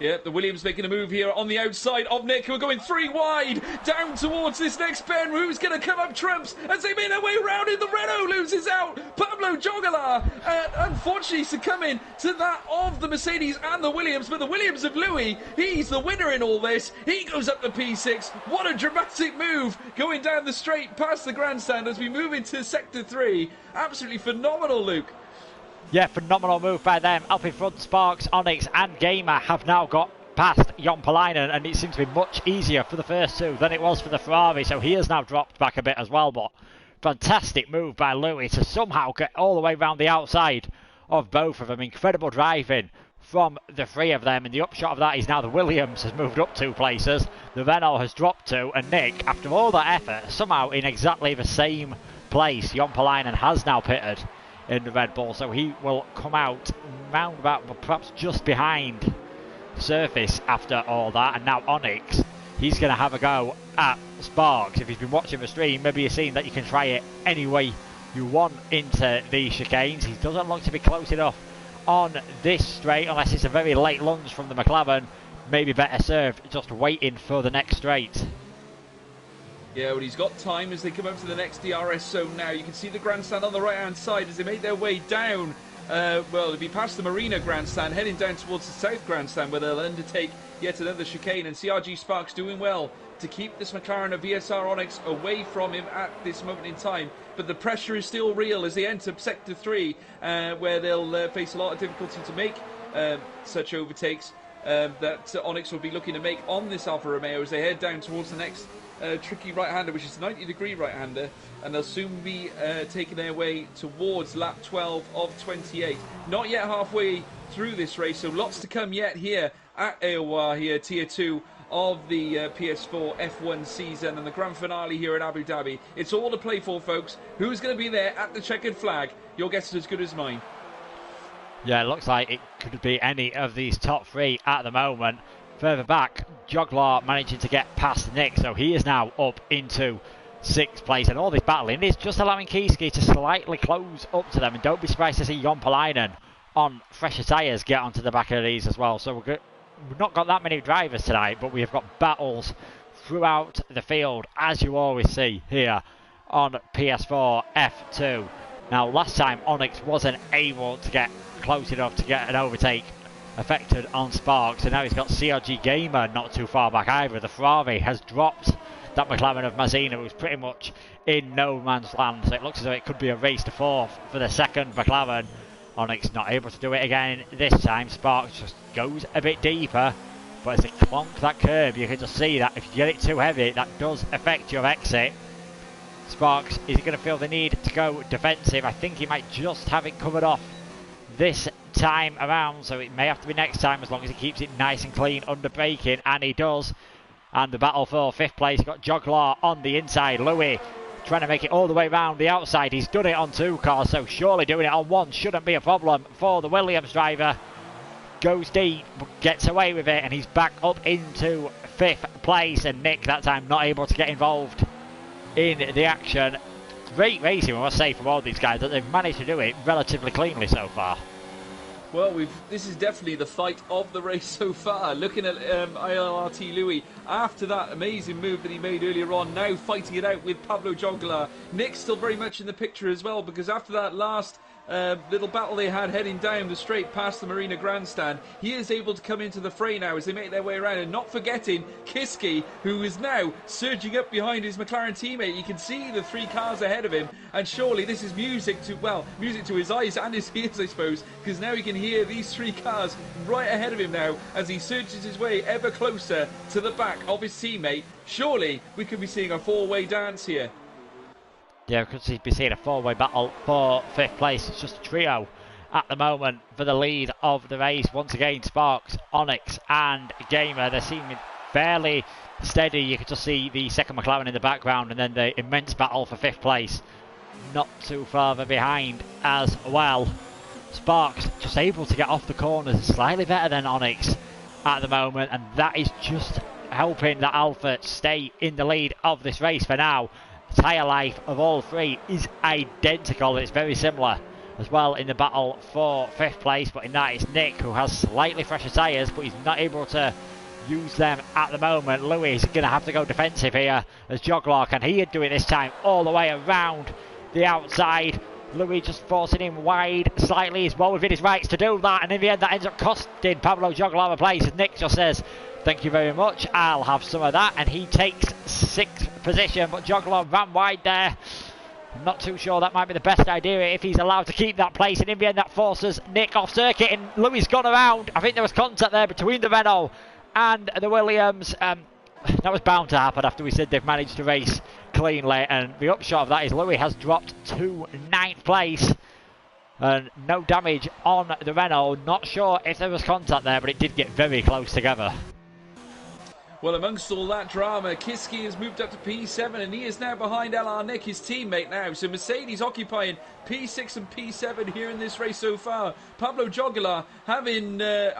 Yeah, the Williams making a move here on the outside of Nick, who are going 3 wide, down towards this next bend. Who's going to come up trumps as they make their way round in the Renault, loses out. Pablo Joglar, unfortunately succumbing to that of the Mercedes and the Williams, but the Williams of Louis, he's the winner in all this. He goes up to P6. What a dramatic move, going down the straight past the grandstand as we move into Sector 3. Absolutely phenomenal, Luke. Yeah, phenomenal move by them. Up in front, Sparks, Onyx and Gamer have now got past Jon Palainen, and it seems to be much easier for the first two than it was for the Ferrari, so he has now dropped back a bit as well. But fantastic move by Louis to somehow get all the way around the outside of both of them. Incredible driving from the three of them, and the upshot of that is now the Williams has moved up 2 places, the Renault has dropped 2, and Nick, after all that effort, somehow in exactly the same place. Jon Palainen has now pitted in the Red Bull, so he will come out round about, but perhaps just behind Surface after all that. And now Onyx, he's going to have a go at Sparks. If he's been watching the stream, maybe you've seen that you can try it any way you want into these chicanes. He doesn't look to be close enough on this straight, unless it's a very late lunge from the McLaren. Maybe better served just waiting for the next straight. Yeah, well, he's got time as they come up to the next DRS zone now. You can see the grandstand on the right-hand side as they make their way down. Well, it'll be past the Marina grandstand, heading down towards the South grandstand, where they'll undertake yet another chicane. And CRG Sparks doing well to keep this McLaren of VSR Onyx away from him at this moment in time. But the pressure is still real as they enter Sector 3, where they'll face a lot of difficulty to make such overtakes that Onyx will be looking to make on this Alfa Romeo as they head down towards the next tricky right-hander, which is a 90-degree right-hander, and they'll soon be taking their way towards lap 12 of 28. Not yet halfway through this race, so lots to come yet here at AOR, here Tier 2 of the PS4 F1 season and the grand finale here at Abu Dhabi. It's all to play for, folks. Who's going to be there at the checkered flag? Your guess is as good as mine. Yeah, it looks like it could be any of these top 3 at the moment. Further back, Joglar managing to get past Nick, so he is now up into 6th place. And all this battling is just allowing Kiski to slightly close up to them. And don't be surprised to see Jon Palainen on fresher tyres get onto the back of these as well. So we've not got that many drivers tonight, but we have got battles throughout the field, as you always see here on PS4 F2. Now, last time Onyx wasn't able to get close enough to get an overtake affected on Sparks, and now he's got CRG Gamer not too far back either. The Ferrari has dropped that McLaren of Mazzina, who's pretty much in no man's land, so it looks as though it could be a race to 4th for the second McLaren. Onyx not able to do it again this time. Sparks just goes a bit deeper, but as they clonk that curb, you can just see that if you get it too heavy, that does affect your exit. Sparks is going to feel the need to go defensive. I think he might just have it covered off this time around, so it may have to be next time as long as he keeps it nice and clean under braking, and he does. And the battle for 5th place, you've got Joglar on the inside. Louis trying to make it all the way around the outside. He's done it on 2 cars, so surely doing it on 1 shouldn't be a problem for the Williams driver. Goes deep, but gets away with it, and he's back up into 5th place. And Nick that time not able to get involved in the action. Great racing, I must say, from all these guys, that they've managed to do it relatively cleanly so far. Well, this is definitely the fight of the race so far. Looking at ILRT Louis, after that amazing move that he made earlier on, now fighting it out with Pablo Joglar. Nick's still very much in the picture as well, because after that last little battle they had heading down the straight past the Marina grandstand, he is able to come into the fray now as they make their way around, and not forgetting Kiski, who is now surging up behind his McLaren teammate. You can see the 3 cars ahead of him, and surely this is music to his eyes and his ears, I suppose, because now he can hear these 3 cars right ahead of him now as he surges his way ever closer to the back of his teammate. Surely we could be seeing a 4-way dance here. Yeah, we could be seeing a 4-way battle for 5th place. It's just a trio at the moment for the lead of the race. Once again, Sparks, Onyx and Gamer, they're seeming fairly steady. You can just see the second McLaren in the background, and then the immense battle for 5th place not too far behind as well. Sparks just able to get off the corners slightly better than Onyx at the moment, and that is just helping the Alpha stay in the lead of this race for now. tyre life of all three is identical. It's very similar as well in the battle for 5th place, but in that it's Nick who has slightly fresher tyres, but he's not able to use them at the moment. Louis is going to have to go defensive here as Joglar can he do it this time all the way around the outside. Louis just forcing him wide slightly. He's well within his rights to do that, and in the end that ends up costing Pablo Joglar a place as Nick just says, thank you very much, I'll have some of that, and he takes 6th position, but Joglar ran wide there. I'm not too sure that might be the best idea if he's allowed to keep that place, and in the end that forces Nick off circuit, and Louis gone around. I think there was contact there between the Renault and the Williams. That was bound to happen after we said they've managed to race cleanly, and the upshot of that is Louis has dropped to 9th place and no damage on the Renault. Not sure if there was contact there, but it did get very close together. Well, amongst all that drama, Kiski has moved up to P7 and he is now behind LR Nick, his teammate now. So Mercedes occupying P6 and P7 here in this race so far. Pablo Joglar having a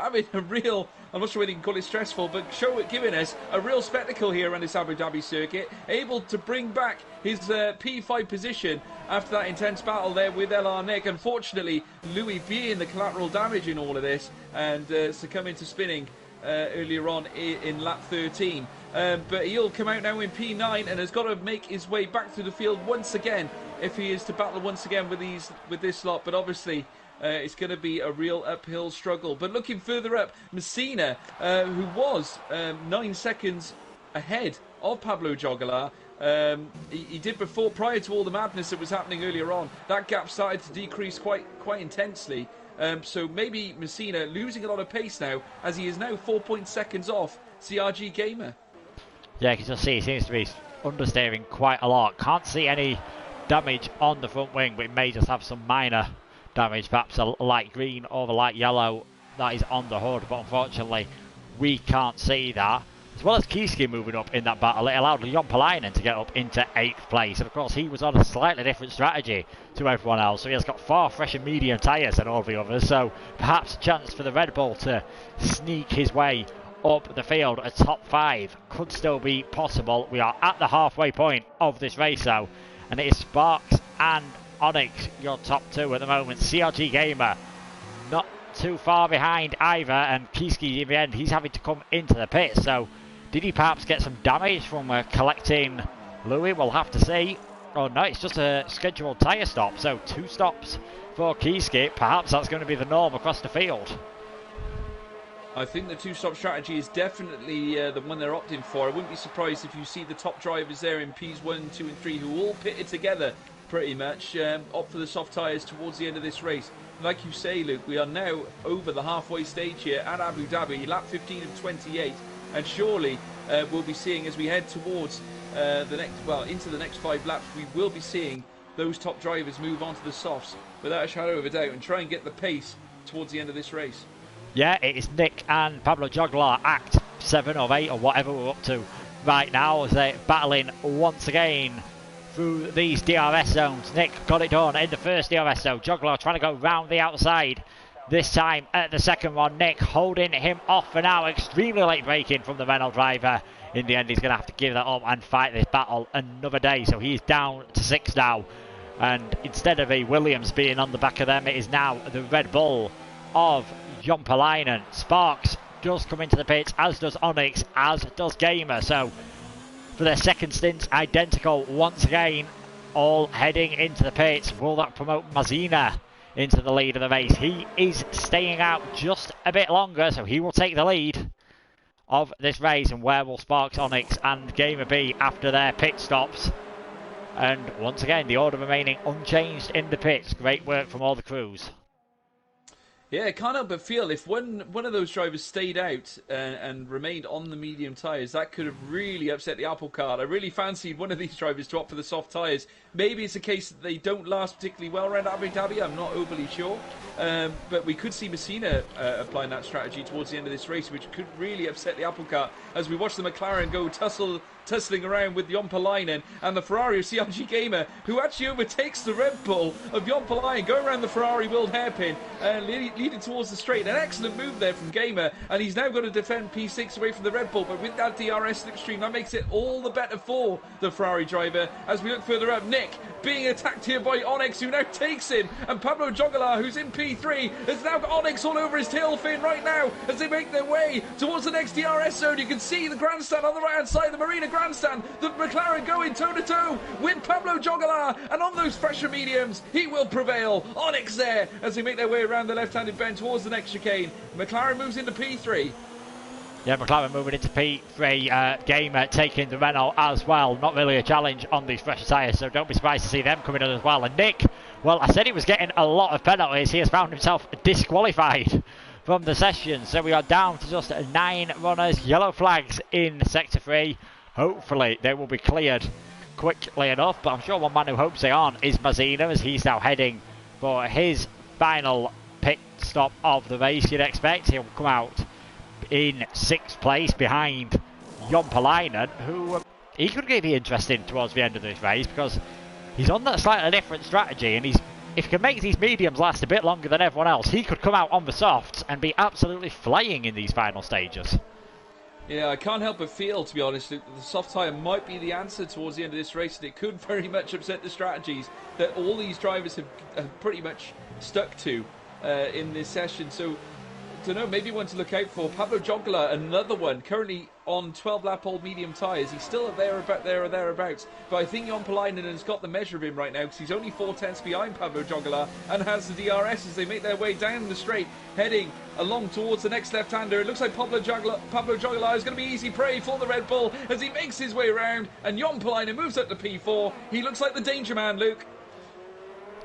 real, I'm not sure whether you can call it stressful, but giving us a real spectacle here on this Abu Dhabi circuit. Able to bring back his P5 position after that intense battle there with LR Nick. Unfortunately, Louis being the collateral damage in all of this and succumbing to spinning earlier on in lap 13, but he'll come out now in P9 and has got to make his way back through the field once again if he is to battle once again with this lot. But obviously it's going to be a real uphill struggle. But looking further up, Messina, who was 9 seconds ahead of Pablo Joglar, he did before, prior to all the madness that was happening earlier on. That gap started to decrease quite intensely. So maybe Messina losing a lot of pace now, as he is now 4 seconds off CRG Gamer. Yeah, you can just see he seems to be understeering quite a lot. Can't see any damage on the front wing, but it may just have some minor damage, perhaps a light green or the light yellow that is on the hood, but unfortunately we can't see that. As well as Kiski moving up in that battle, it allowed Jon Palainen to get up into 8th place. And of course, he was on a slightly different strategy to everyone else. So he has got far fresher medium tyres than all the others. So perhaps a chance for the Red Bull to sneak his way up the field. A top 5 could still be possible. We are at the halfway point of this race though. And it is Sparks and Onyx, your top 2 at the moment. CRG Gamer not too far behind either. And Kiski, in the end, he's having to come into the pit. So did he perhaps get some damage from collecting Louis? We'll have to see. Oh no, it's just a scheduled tyre stop. So 2 stops for Kiski. Perhaps that's going to be the norm across the field. I think the 2-stop strategy is definitely the one they're opting for. I wouldn't be surprised if you see the top drivers there in Ps 1, 2 and 3 who all pitted together pretty much, opt for the soft tyres towards the end of this race. Like you say, Luke, we are now over the halfway stage here at Abu Dhabi, lap 15 of 28. And surely we'll be seeing, as we head towards into the next 5 laps, we will be seeing those top drivers move on to the softs without a shadow of a doubt and try and get the pace towards the end of this race. Yeah, it is Nick and Pablo Joglar, Act 7 or 8 or whatever we're up to right now, as they're battling once again through these DRS zones. Nick got it done in the first DRS zone. Joglar trying to go round the outside. This time at the second one, Nick holding him off for now. Extremely late braking from the Renault driver. In the end, he's going to have to give that up and fight this battle another day. So he's down to 6 now. And instead of a Williams being on the back of them, it is now the Red Bull of Jon Palainen. Sparks does come into the pits, as does Onyx, as does Gamer. So for their second stints, identical once again, all heading into the pits. Will that promote Mazina into the lead of the race? He is staying out just a bit longer, so he will take the lead of this race. And where will Sparks, Onyx and Gamer be after their pit stops? And once again, the order remaining unchanged in the pits. Great work from all the crews. Yeah, I can't help but feel if one of those drivers stayed out and remained on the medium tyres, that could have really upset the apple cart. I really fancied one of these drivers to opt for the soft tyres. Maybe it's a case that they don't last particularly well around Abu Dhabi, I'm not overly sure. But we could see Messina applying that strategy towards the end of this race, which could really upset the apple cart as we watch the McLaren go tussle tussling around with Jompalainen and the Ferrari of CRG Gamer, who actually overtakes the Red Bull of Jompalainen, going around the Ferrari World hairpin and leading towards the straight. An excellent move there from Gamer, and he's now got to defend P6 away from the Red Bull, but with that DRS slipstream, that makes it all the better for the Ferrari driver. As we look further up, Nick being attacked here by Onyx, who now takes him, and Pablo Jogalar, who's in P3, has now got Onyx all over his tail fin right now as they make their way towards the next DRS zone. You can see the grandstand on the right hand side, the Marina grandstand, the McLaren going toe to toe with Pablo Jogalar, and on those fresher mediums he will prevail. Onyx there as they make their way around the left-handed bend towards the next chicane. McLaren moves into P3. Yeah, McLaren moving into P3, Gamer taking the Renault as well. Not really a challenge on these fresher tyres, so don't be surprised to see them coming in as well. And Nick, well, I said he was getting a lot of penalties. He has found himself disqualified from the session. So we are down to just 9 runners. Yellow flags in Sector 3. Hopefully they will be cleared quickly enough, but I'm sure one man who hopes they aren't is Mazzina, as he's now heading for his final pit stop of the race. You'd expect he'll come out in 6th place behind Jompalainen, who he could be interesting towards the end of this race because he's on that slightly different strategy, and if he can make these mediums last a bit longer than everyone else, he could come out on the softs and be absolutely flying in these final stages. Yeah, I can't help but feel, to be honest, that the soft tyre might be the answer towards the end of this race, and it could very much upset the strategies that all these drivers have pretty much stuck to in this session. So I don't know, maybe one to look out for. Pablo Jogalar, another one, currently on 12-lap-old medium tyres. He's still there or thereabouts, but I think Jompalainen has got the measure of him right now because he's only 4 tenths behind Pablo Jogalar and has the DRS as they make their way down the straight, heading along towards the next left-hander. It looks like Pablo Jogalar is going to be easy prey for the Red Bull as he makes his way around, and Jompalainen moves up to P4. He looks like the danger man, Luke.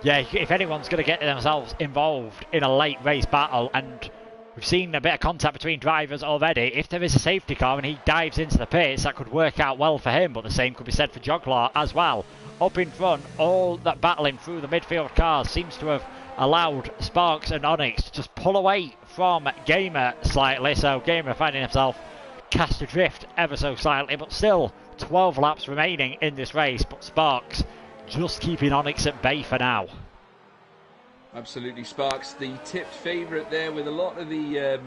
Yeah, if anyone's going to get themselves involved in a late race battle, and we've seen a bit of contact between drivers already. If there is a safety car and he dives into the pits, that could work out well for him, but the same could be said for Jogalar as well. Up in front, all that battling through the midfield cars seems to have allowed Sparks and Onyx to just pull away from Gamer slightly, so Gamer finding himself cast adrift ever so slightly, but still 12 laps remaining in this race, but Sparks just keeping Onyx at bay for now. Absolutely, Sparks, the tipped favourite there with a lot of the a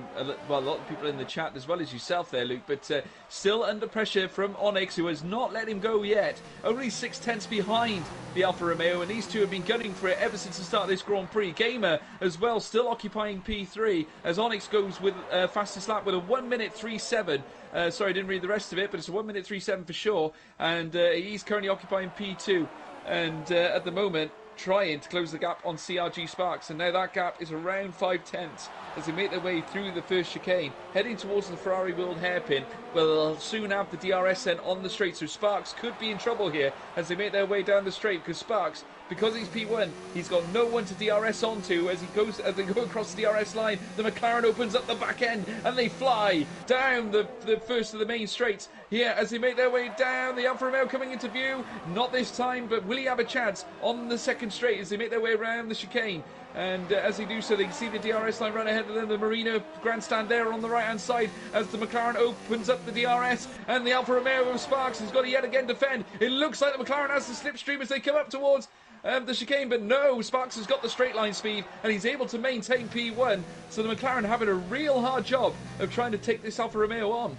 lot of people in the chat as well as yourself there, Luke. But still under pressure from Onyx, who has not let him go yet. Only 6 tenths behind the Alfa Romeo, and these two have been gunning for it ever since the start of this Grand Prix. Gamer as well, still occupying P3 as Onyx goes with fastest lap with a 1:37. Sorry, I didn't read the rest of it, but it's a 1:37 for sure. And he's currently occupying P2, and at the moment trying to close the gap on CRG Sparks, and now that gap is around 5 tenths as they make their way through the first chicane, heading towards the Ferrari World hairpin. Well, they'll soon have the DRS then on the straight, so Sparks could be in trouble here as they make their way down the straight, because Sparks, because he's P1, he's got no one to DRS onto as they go across the DRS line. The McLaren opens up the back end and they fly down the first of the main straights here as they make their way down. The Alfa Romeo coming into view, not this time, but will he have a chance on the second straight as they make their way around the chicane? And as they do so, they can see the DRS line run ahead of them. The Marina grandstand there on the right hand side as the McLaren opens up the DRS, and the Alfa Romeo of Sparks has got to yet again defend. It looks like the McLaren has the slipstream as they come up towards the chicane, but no, Sparks has got the straight line speed and he's able to maintain P1. So the McLaren having a real hard job of trying to take this Alfa Romeo on.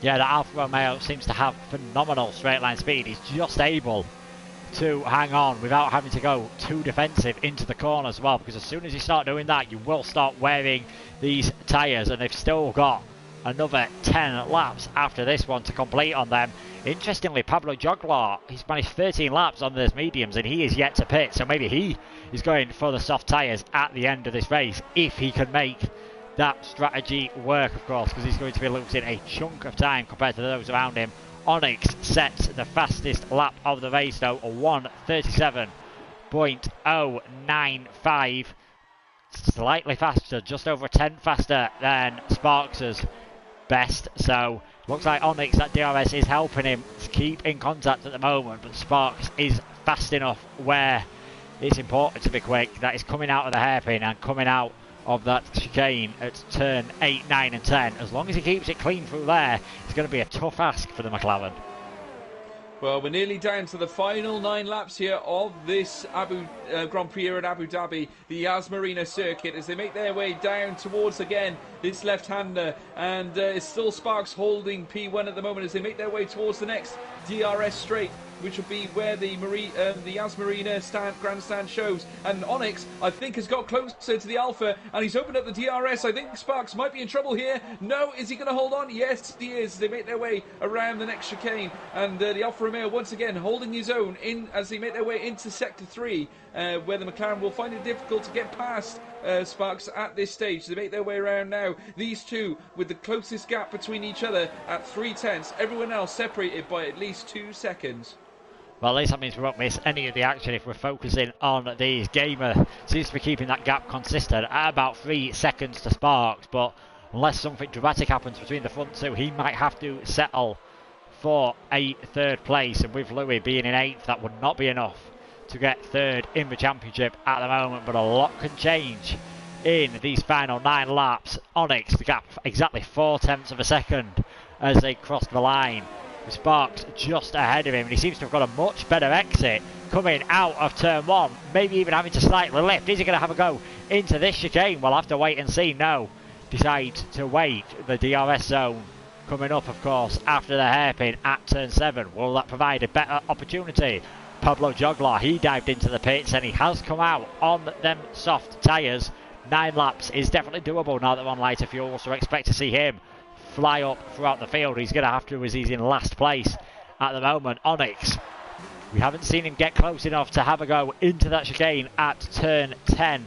Yeah, the Alfa Romeo seems to have phenomenal straight line speed. He's just able to hang on without having to go too defensive into the corner as well, because as soon as you start doing that, you will start wearing these tyres, and they've still got another 10 laps after this one to complete on them. Interestingly, Pablo Jogalar, he's managed 13 laps on those mediums and he is yet to pit, so maybe he is going for the soft tyres at the end of this race if he can make that strategy work, of course, because he's going to be losing a chunk of time compared to those around him. Onyx sets the fastest lap of the race though, a 1:37.095, slightly faster, just over 10 faster than Sparks's best. So looks like Onyx, that DRS is helping him to keep in contact at the moment, but Sparks is fast enough where it's important to be quick. That is coming out of the hairpin and coming out of that chicane at turn 8, 9 and 10. As long as he keeps it clean through there, it's going to be a tough ask for the McLaren. Well, we're nearly down to the final 9 laps here of this Grand Prix here at Abu Dhabi, the Yas Marina circuit, as they make their way down towards, again, this left-hander. And it's still Sparks holding P1 at the moment as they make their way towards the next DRS straight, which will be where the Yas Marina grandstand shows. And Onyx, I think, has got closer to the Alpha, and he's opened up the DRS. I think Sparks might be in trouble here. No, is he going to hold on? Yes, he is. They make their way around the next chicane, and the Alfa Romeo once again holding his own in as they make their way into Sector 3, where the McLaren will find it difficult to get past Sparks at this stage. They make their way around now. These two with the closest gap between each other at 0.3. Everyone else separated by at least 2 seconds. Well, at least that means we won't miss any of the action if we're focusing on these. Gamer seems to be keeping that gap consistent at about 3 seconds to Sparks, but unless something dramatic happens between the front two, he might have to settle for a 3rd place. And with Louis being in 8th, that would not be enough to get 3rd in the championship at the moment, but a lot can change in these final 9 laps. Onyx, the gap exactly 0.4 of a second as they cross the line. Sparks just ahead of him, and he seems to have got a much better exit coming out of turn 1, maybe even having to slightly lift. Is he going to have a go into this chicane? We'll have to wait and see. No, decides to wait. The DRS zone coming up, of course, after the hairpin at turn 7. Will that provide a better opportunity? Pablo Joglar, he dived into the pits and he has come out on them soft tyres. 9 laps is definitely doable now that we're on lighter fuel, so expect to see him fly up throughout the field. He's going to have to, as he's in last place at the moment. Onyx, we haven't seen him get close enough to have a go into that chicane at turn 10,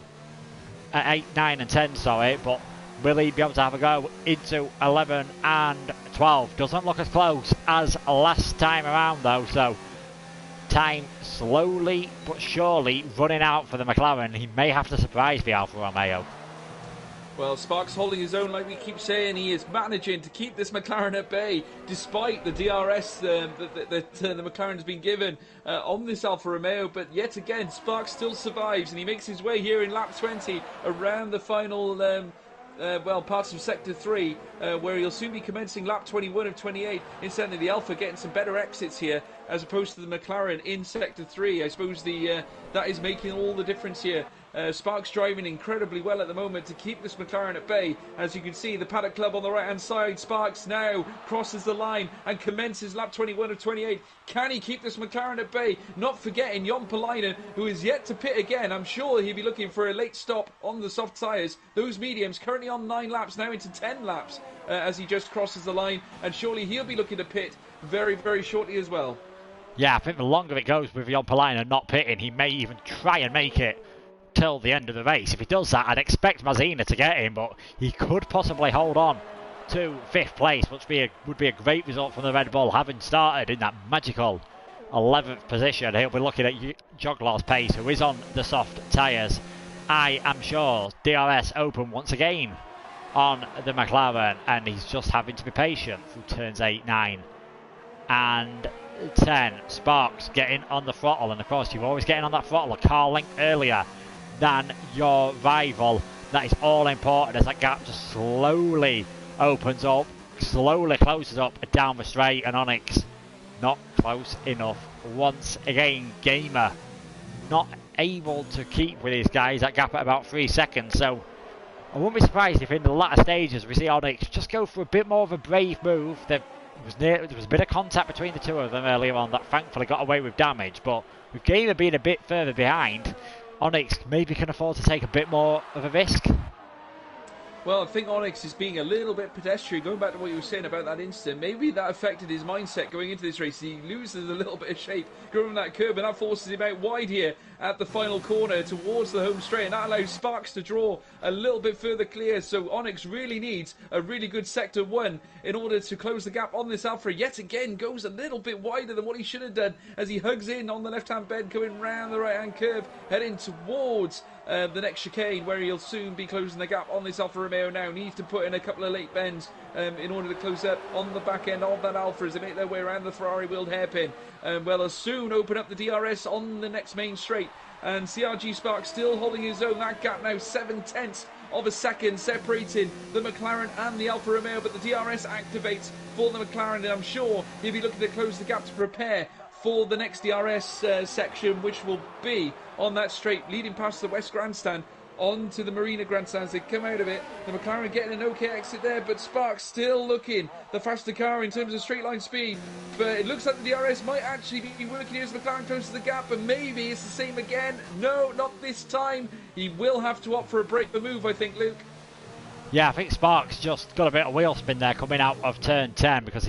at 8, 9 and 10, sorry, but will he be able to have a go into 11 and 12? Doesn't look as close as last time around though, so time slowly but surely running out for the McLaren. He may have to surprise the Alfa Romeo. Well, Sparks holding his own, like we keep saying. He is managing to keep this McLaren at bay, despite the DRS that the McLaren has been given on this Alfa Romeo. But yet again, Sparks still survives, and he makes his way here in lap 20 around the final parts of Sector 3, where he'll soon be commencing lap 21 of 28. Incidentally, the Alfa getting some better exits here, as opposed to the McLaren in Sector 3. I suppose that is making all the difference here. Sparks driving incredibly well at the moment to keep this McLaren at bay. As you can see, the Paddock Club on the right hand side. Sparks now crosses the line and commences lap 21 of 28. Can he keep this McLaren at bay? Not forgetting Jon Palainen, who is yet to pit again. I'm sure he'll be looking for a late stop on the soft tyres. Those mediums currently on 9 laps, now into 10 laps as he just crosses the line. And surely he'll be looking to pit very, very shortly as well. Yeah, I think the longer it goes with Jon Palainen not pitting, he may even try and make it till the end of the race. If he does that, I'd expect Mazina to get him, but he could possibly hold on to 5th place, which would be a great result from the Red Bull, having started in that magical 11th position. He'll be looking at Joglar's pace, who is on the soft tyres. I am sure DRS open once again on the McLaren, and he's just having to be patient through turns 8, 9 and 10. Sparks getting on the throttle, and of course you're always getting on that throttle a car length earlier than your rival. That is all important as that gap just slowly opens up, slowly closes up down the straight, and Onyx not close enough once again. Gamer not able to keep with his guys, that gap at about 3 seconds, so I wouldn't be surprised if in the latter stages we see Onyx just go for a bit more of a brave move. There was a bit of contact between the two of them earlier on that thankfully got away with damage, but with Gamer being a bit further behind, Onyx maybe can afford to take a bit more of a risk. Well, I think Onyx is being a little bit pedestrian. Going back to what you were saying about that incident, maybe that affected his mindset going into this race. He loses a little bit of shape going from that curb, and that forces him out wide here at the final corner towards the home straight, and that allows Sparks to draw a little bit further clear. So Onyx really needs a really good Sector 1 in order to close the gap on this Alfa. Yet again goes a little bit wider than what he should have done as he hugs in on the left-hand bend, coming round the right-hand curve, heading towards the next chicane, where he'll soon be closing the gap on this Alfa Romeo now. Needs to put in a couple of late bends in order to close up on the back end of that Alfa as they make their way around the Ferrari wheeled hairpin. Well, they'll soon open up the DRS on the next main straight, and CRG Sparks still holding his own. That gap now 0.7 of a second separating the McLaren and the Alfa Romeo, but the DRS activates for the McLaren, and I'm sure he'll be looking to close the gap to prepare for the next DRS section, which will be on that straight leading past the West Grandstand onto the Marina Grandstands. They come out of it. The McLaren getting an okay exit there, but Sparks still looking the faster car in terms of straight line speed. But it looks like the DRS might actually be working here as McLaren closes the gap, but maybe it's the same again. No, not this time. He will have to opt for a break the move, I think, Luke. Yeah, I think Sparks just got a bit of wheel spin there coming out of turn 10 because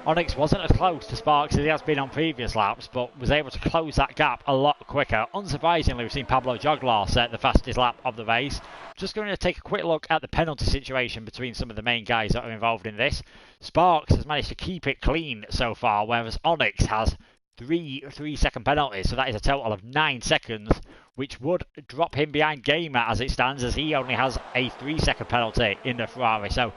Onyx wasn't as close to Sparks as he has been on previous laps, but was able to close that gap a lot quicker. Unsurprisingly, we've seen Pablo Joglar set the fastest lap of the race. Just going to take a quick look at the penalty situation between some of the main guys that are involved in this. Sparks has managed to keep it clean so far, whereas Onyx has three 3-second penalties, so that is a total of 9 seconds, which would drop him behind Gamer as it stands, as he only has a 3-second penalty in the Ferrari. So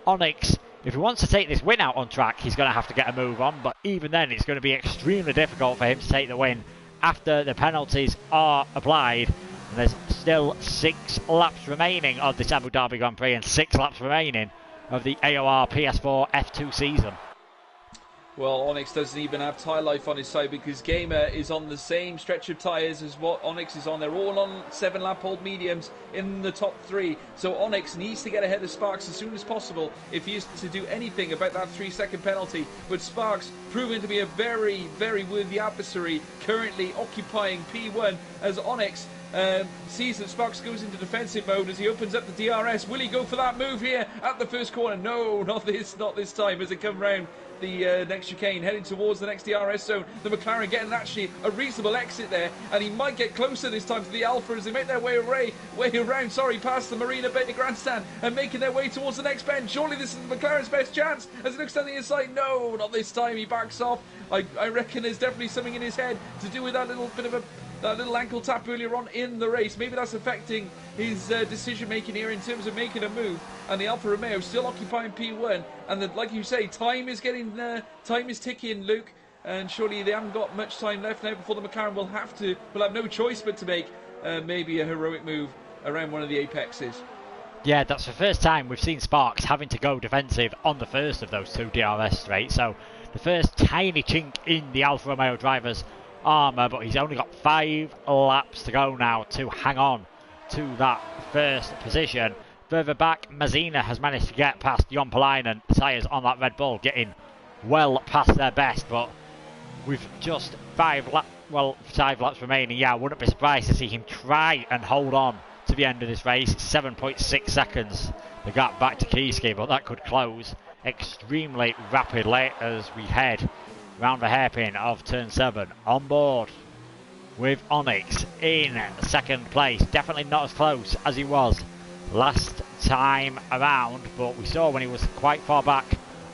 Onyx, if he wants to take this win out on track, he's going to have to get a move on, but even then it's going to be extremely difficult for him to take the win after the penalties are applied. And there's still 6 laps remaining of this Abu Dhabi Grand Prix and 6 laps remaining of the AOR PS4 F2 season. Well, Onyx doesn't even have tyre life on his side because Gamer is on the same stretch of tyres as what Onyx is on. They're all on 7-lap-old mediums in the top 3. So Onyx needs to get ahead of Sparks as soon as possible if he is to do anything about that 3-second penalty. But Sparks proven to be a very, very worthy adversary, currently occupying P1 as Onyx sees that Sparks goes into defensive mode as he opens up the DRS. Will he go for that move here at the first corner? No, not this time as they come round the next chicane, heading towards the next DRS zone. The McLaren getting actually a reasonable exit there, and he might get closer this time to the Alpha as they make their way around, past the Marina Bay Grandstand and making their way towards the next bend. Surely this is McLaren's best chance as it looks down the inside. No, not this time. He backs off. I reckon there's definitely something in his head to do with that little bit of that little ankle tap earlier on in the race. Maybe that's affecting his decision making here in terms of making a move. And the Alfa Romeo still occupying P1, and like you say, time is ticking, Luke. And surely they haven't got much time left now before the McLaren will have no choice but to make maybe a heroic move around one of the apexes. Yeah, that's the first time we've seen Sparks having to go defensive on the first of those 2 DRS straights. So the first tiny chink in the Alfa Romeo driver's armour, but he's only got 5 laps to go now to hang on to that first position. Further back, Mazina has managed to get past Jon Palainen tyres on that Red Bull, getting well past their best, but with just 5 laps remaining, yeah, I wouldn't be surprised to see him try and hold on to the end of this race. 7.6 seconds the gap back to Kieski, but that could close extremely rapidly as we head round the hairpin of turn 7. On board with Onyx in second place. Definitely not as close as he was last time around, but we saw when he was quite far back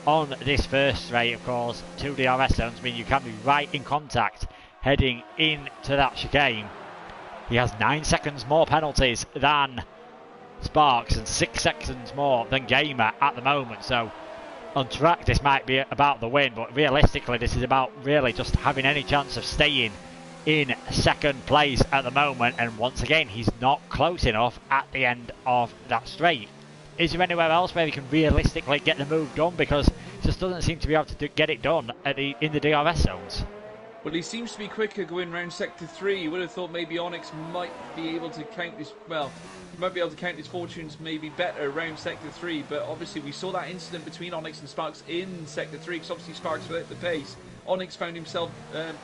on this first straight, of course, 2 DRS zones mean you can be right in contact heading into that chicane. He has 9 seconds more penalties than Sparks and 6 seconds more than Gamer at the moment, so on track this might be about the win, but realistically this is about really just having any chance of staying in second place at the moment, and once again he's not close enough at the end of that straight. Is there anywhere else where he can realistically get the move done, because he just doesn't seem to be able to get it done in the DRS zones? Well, he seems to be quicker going round sector 3. You would have thought maybe Onyx might be able to count his fortunes maybe better around sector 3, but obviously we saw that incident between Onyx and Sparks in sector 3, because obviously Sparks without the pace. Onyx found himself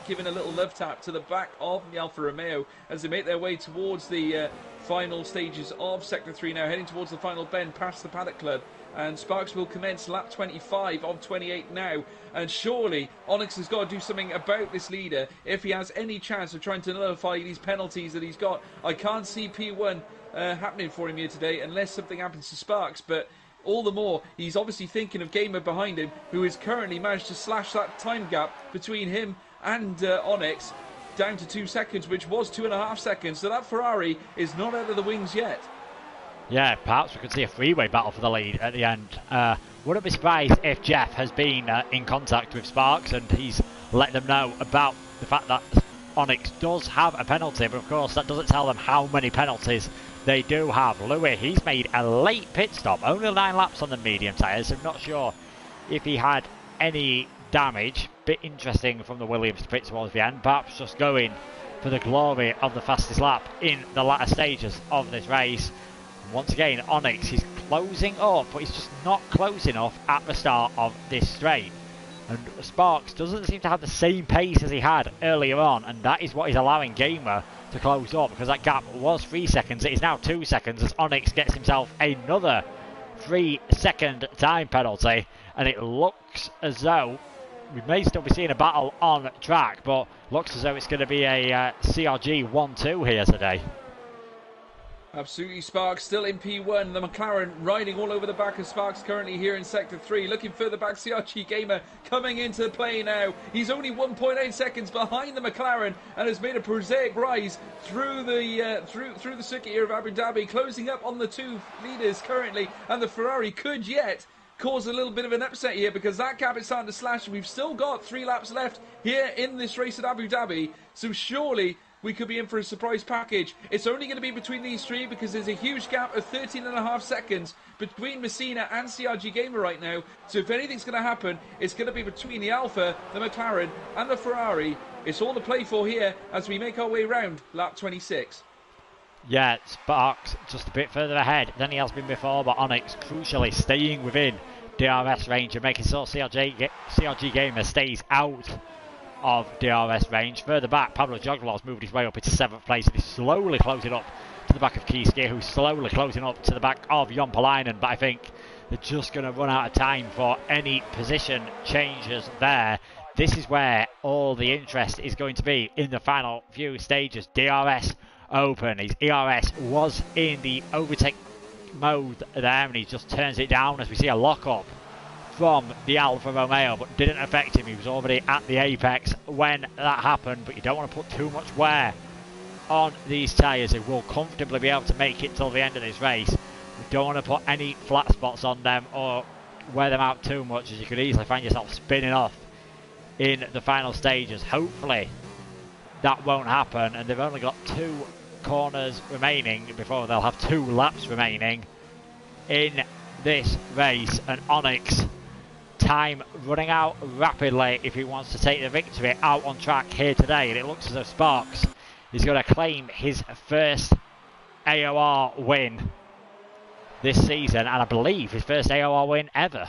giving a little love tap to the back of the Alfa Romeo as they make their way towards the final stages of sector 3 now, heading towards the final bend past the Paddock Club. And Sparks will commence lap 25 of 28 now. And surely Onyx has got to do something about this leader if he has any chance of trying to nullify these penalties that he's got. I can't see P1 happening for him here today unless something happens to Sparks. But all the more, he's obviously thinking of Gamer behind him, who has currently managed to slash that time gap between him and Onyx down to 2 seconds, which was 2.5 seconds. So that Ferrari is not out of the wings yet. Yeah, perhaps we could see a three-way battle for the lead at the end. Wouldn't be surprised if Jeff has been in contact with Sparks and he's let them know about the fact that Onyx does have a penalty, but of course that doesn't tell them how many penalties they do have. Louis, he's made a late pit stop, only 9 laps on the medium tyres. I'm not sure if he had any damage. Bit interesting from the Williams to pick towards the end. Perhaps just going for the glory of the fastest lap in the latter stages of this race. And once again, Onyx, he's closing up, but he's just not close enough at the start of this straight. And Sparks doesn't seem to have the same pace as he had earlier on, and that is what is allowing Gamer to close up, because that gap was 3 seconds. It is now 2 seconds as Onyx gets himself another 3-second time penalty, and it looks as though we may still be seeing a battle on track, but looks as though it's going to be a CRG 1-2 here today. Absolutely, Sparks still in P1. The McLaren riding all over the back of Sparks currently here in Sector 3. Looking further back, CRG Gamer coming into the play now. He's only 1.8 seconds behind the McLaren and has made a prosaic rise through the through the circuit here of Abu Dhabi, closing up on the 2 leaders currently. And the Ferrari could yet cause a little bit of an upset here, because that gap is starting to slash. We've still got 3 laps left here in this race at Abu Dhabi, so surely we could be in for a surprise package. It's only going to be between these 3 because there's a huge gap of 13.5 seconds between Messina and CRG Gamer right now. So if anything's going to happen, it's going to be between the Alfa, the McLaren and the Ferrari. It's all to play for here as we make our way round lap 26. Yeah, Sparks just a bit further ahead than he has been before, but Onyx crucially staying within DRS range and making sure CRG Gamer stays out of DRS range. Further back, Pablo Joglar's moved his way up into 7th place and is slowly closing up to the back of Keyskier, who's slowly closing up to the back of Jon Palainen, but I think they're just going to run out of time for any position changes there. This is where all the interest is going to be in the final few stages. DRS open. His ERS was in the overtake mode there, and he just turns it down as we see a lock-up from the Alfa Romeo, but didn't affect him. He was already at the apex when that happened, but you don't want to put too much wear on these tyres. They will comfortably be able to make it till the end of this race. We don't want to put any flat spots on them or wear them out too much, as you could easily find yourself spinning off in the final stages. Hopefully that won't happen, and they've only got 2 corners remaining before they'll have 2 laps remaining in this race, and Onyx time running out rapidly if he wants to take the victory out on track here today. And it looks as though Sparks is going to claim his first AOR win this season, and I believe his first AOR win ever.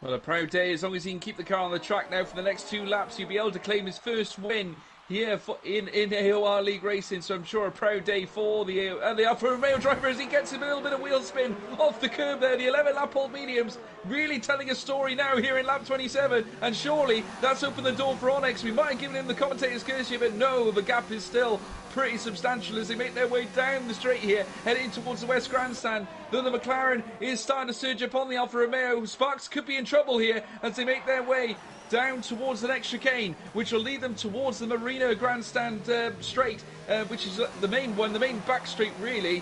Well, a proud day. As long as he can keep the car on the track now for the next 2 laps, he'll be able to claim his first win here in AOR League Racing. So I'm sure a proud day for the Alfa Romeo driver as he gets a little bit of wheel spin off the curb there. The 11 lap old mediums really telling a story now here in lap 27, and surely that's opened the door for Onyx. We might have given him the commentator's courtesy, but no, the gap is still pretty substantial as they make their way down the straight here, heading towards the West Grandstand. Though the McLaren is starting to surge upon the Alfa Romeo, Sparks could be in trouble here as they make their way down towards the next chicane, which will lead them towards the Marina Grandstand straight, which is the main one, the main back straight really,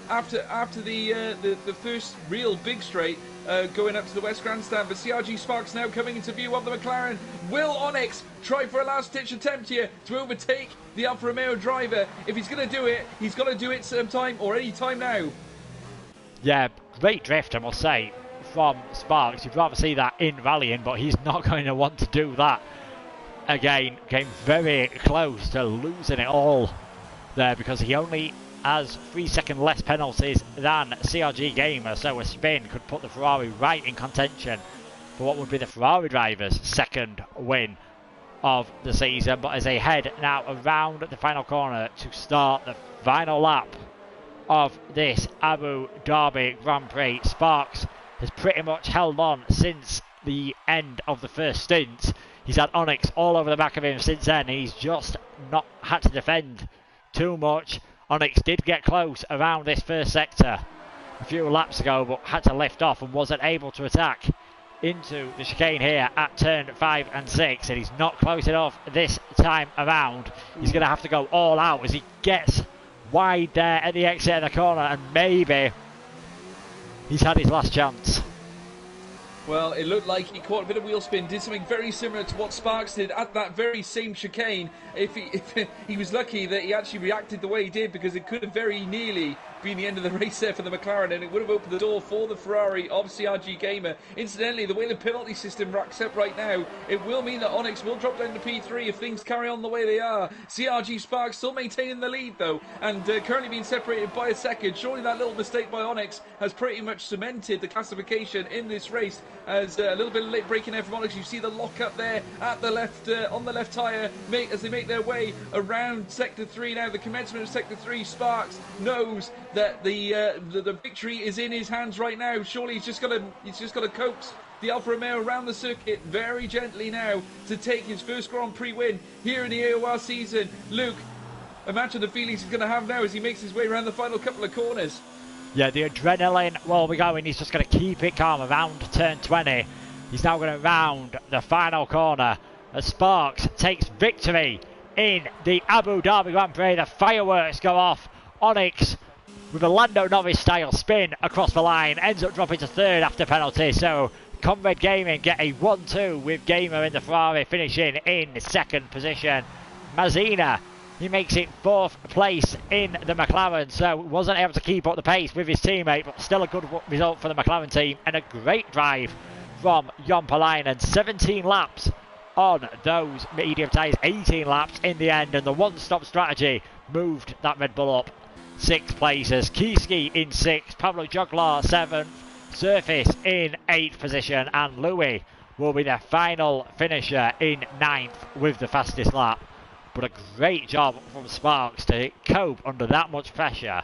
after the first real big straight going up to the West Grandstand. But CRG Sparks now coming into view of the McLaren. Will Onyx try for a last ditch attempt here to overtake the Alfa Romeo driver? If he's going to do it, he's got to do it sometime or any time now. Yeah, great drift, I must say, from Sparks. You'd rather see that in rallying, but he's not going to want to do that again. Came very close to losing it all there because he only has 3 seconds less penalties than CRG Gamer, so a spin could put the Ferrari right in contention for what would be the Ferrari driver's second win of the season. But as they head now around the final corner to start the final lap of this Abu Dhabi Grand Prix, Sparks has pretty much held on since the end of the first stint. He's had Onyx all over the back of him since then. He's just not had to defend too much. Onyx did get close around this first sector a few laps ago, but had to lift off and wasn't able to attack into the chicane here at turn 5 and 6, and he's not close enough this time around. He's going to have to go all out as he gets wide there at the exit of the corner, and maybe he's had his last chance. Well, it looked like he caught a bit of wheel spin, did something very similar to what Sparks did at that very same chicane. If he was lucky that he actually reacted the way he did, because it could have very nearly been the end of the race there for the McLaren, and it would have opened the door for the Ferrari of CRG Gamer. Incidentally, the way the penalty system racks up right now, it will mean that Onyx will drop down to P3 if things carry on the way they are. CRG Sparks still maintaining the lead though, and currently being separated by a second. Surely that little mistake by Onyx has pretty much cemented the classification in this race, as a little bit of late braking there from Onyx. You see the lock up there at the left, on the left tyre, as they make their way around Sector 3 now. The commencement of Sector 3, Sparks knows that the victory is in his hands right now. Surely he's just got to coax the Alfa Romeo around the circuit very gently now to take his first Grand Prix win here in the AOR season. Luke, imagine the feelings he's going to have now as he makes his way around the final couple of corners. Yeah, the adrenaline will be going. He's just going to keep it calm around turn 20. He's now going to round the final corner as Sparks takes victory in the Abu Dhabi Grand Prix. The fireworks go off. Onyx, with a Lando Norris style spin across the line, ends up dropping to third after penalty. So Conrad Gaming get a 1-2 with Gamer in the Ferrari finishing in second position. Mazina, he makes it fourth place in the McLaren, so wasn't able to keep up the pace with his teammate, but still a good result for the McLaren team, and a great drive from Jon Palainen. 17 laps on those medium tyres, 18 laps in the end, and the one-stop strategy moved that Red Bull up 6 places. Kiski in 6th, Pablo Joglar 7th, Surface in 8th position, and Louis will be the final finisher in 9th with the fastest lap. But a great job from Sparks to cope under that much pressure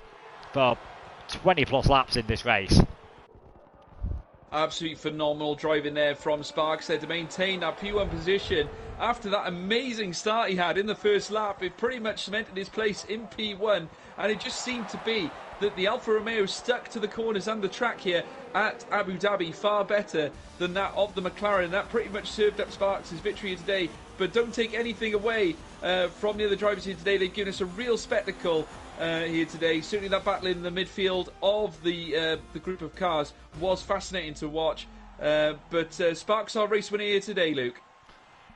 for 20 plus laps in this race. Absolutely phenomenal driving there from Sparks there to maintain that P1 position. After that amazing start he had in the first lap, it pretty much cemented his place in P1, and it just seemed to be that the Alfa Romeo stuck to the corners and the track here at Abu Dhabi far better than that of the McLaren. That pretty much served up Sparks' victory today. But don't take anything away from the other drivers here today. They've given us a real spectacle here today. Certainly that battle in the midfield of the group of cars was fascinating to watch. But Sparks our race winner here today, Luke.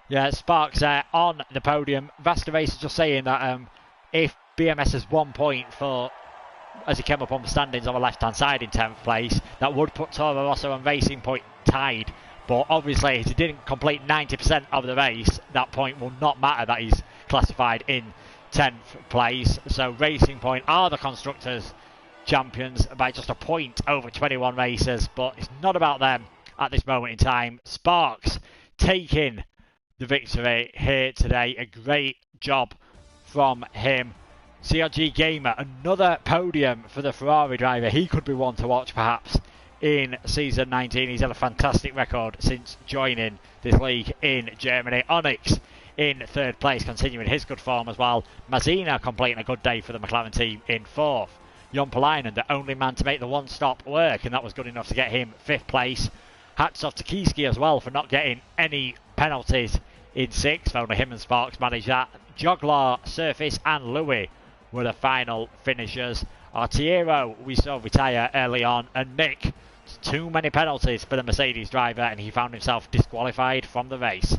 Yeah, Sparks on the podium. Vasta Race is just saying that if BMS has 1 point for, as he came up on the standings on the left-hand side in 10th place, that would put Toro Rosso and Racing Point tied. But obviously, if he didn't complete 90% of the race, that point will not matter that he's classified in 10th place. So Racing Point are the Constructors' champions by just a point over 21 races. But it's not about them at this moment in time. Sparks taking the victory here today. A great job from him. CRG Gamer, another podium for the Ferrari driver. He could be one to watch perhaps in season 19. He's had a fantastic record since joining this league in Germany. Onyx in 3rd place, continuing his good form as well. Mazina completing a good day for the McLaren team in 4th. Jon Palainen, the only man to make the one-stop work, and that was good enough to get him 5th place. Hats off to Kiski as well for not getting any penalties in 6th. Only him and Sparks managed that. Joglar, Surface and Louis were the final finishers. Artiero we saw retire early on, and Nick, too many penalties for the Mercedes driver, and he found himself disqualified from the race.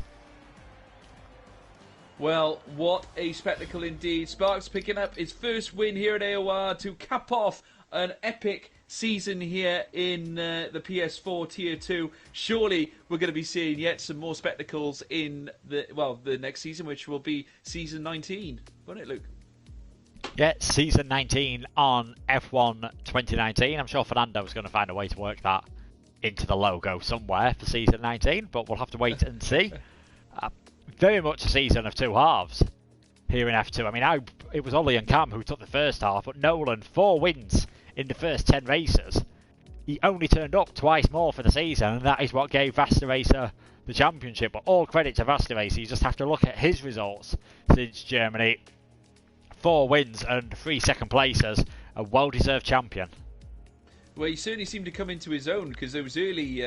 Well, what a spectacle indeed. Sparks picking up his first win here at AOR to cap off an epic season here in the PS4 Tier 2. Surely we're going to be seeing yet some more spectacles in the next season, which will be season 19, won't it, Luke? Yeah, season 19 on F1 2019. I'm sure Fernando's going to find a way to work that into the logo somewhere for season 19, but we'll have to wait and see. Very much a season of 2 halves here in F2. I mean, it was Ollie and Cam who took the first half, but Nolan, 4 wins in the first 10 races. He only turned up twice more for the season, and that is what gave Vasta Racer the championship. But all credit to Vasta Racer. You just have to look at his results since Germany. 4 wins and 3 second places. A well-deserved champion. Well, he certainly seemed to come into his own, because those early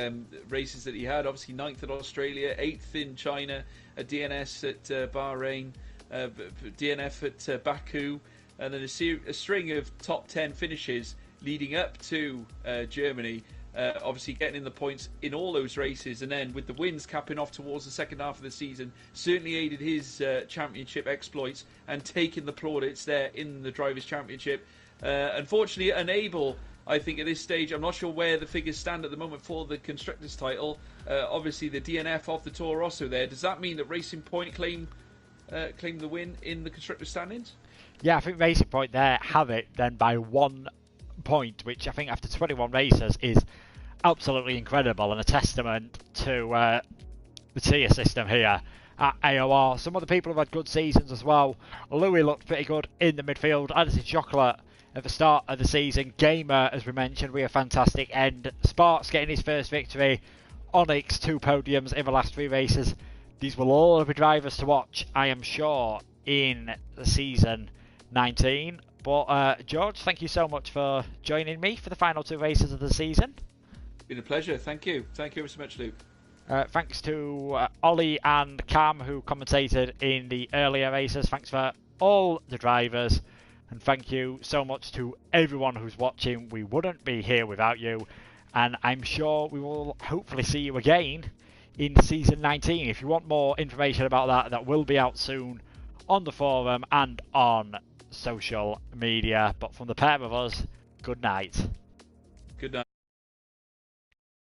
races that he had, obviously 9th at Australia, 8th in China, a DNS at Bahrain, DNF at Baku, and then a string of top 10 finishes leading up to Germany. obviously getting in the points in all those races, and then with the wins capping off towards the second half of the season, certainly aided his championship exploits and taking the plaudits there in the Drivers' Championship. Unfortunately, unable, I think, at this stage, I'm not sure where the figures stand at the moment for the Constructors' title. Obviously, the DNF off the Toro Rosso there. Does that mean that Racing Point claim the win in the Constructors' standings? Yeah, I think Racing Point there have it then by 1 point, which I think after 21 races is absolutely incredible and a testament to the tier system here at AOR. Some other people have had good seasons as well. Louis looked pretty good in the midfield. Addison Chocolate at the start of the season. Gamer, as we mentioned, we had a fantastic end. Sparks getting his first victory. Onyx, 2 podiums in the last 3 races. These will all be drivers to watch, I am sure, in the season 19. But George, thank you so much for joining me for the final 2 races of the season. Been a pleasure. Thank you. Thank you ever so much, Luke. Thanks to Ollie and Cam, who commentated in the earlier races. Thanks for all the drivers. And thank you so much to everyone who's watching. We wouldn't be here without you. And I'm sure we will hopefully see you again in season 19. If you want more information about that will be out soon on the forum and on social media. But from the pair of us, good night.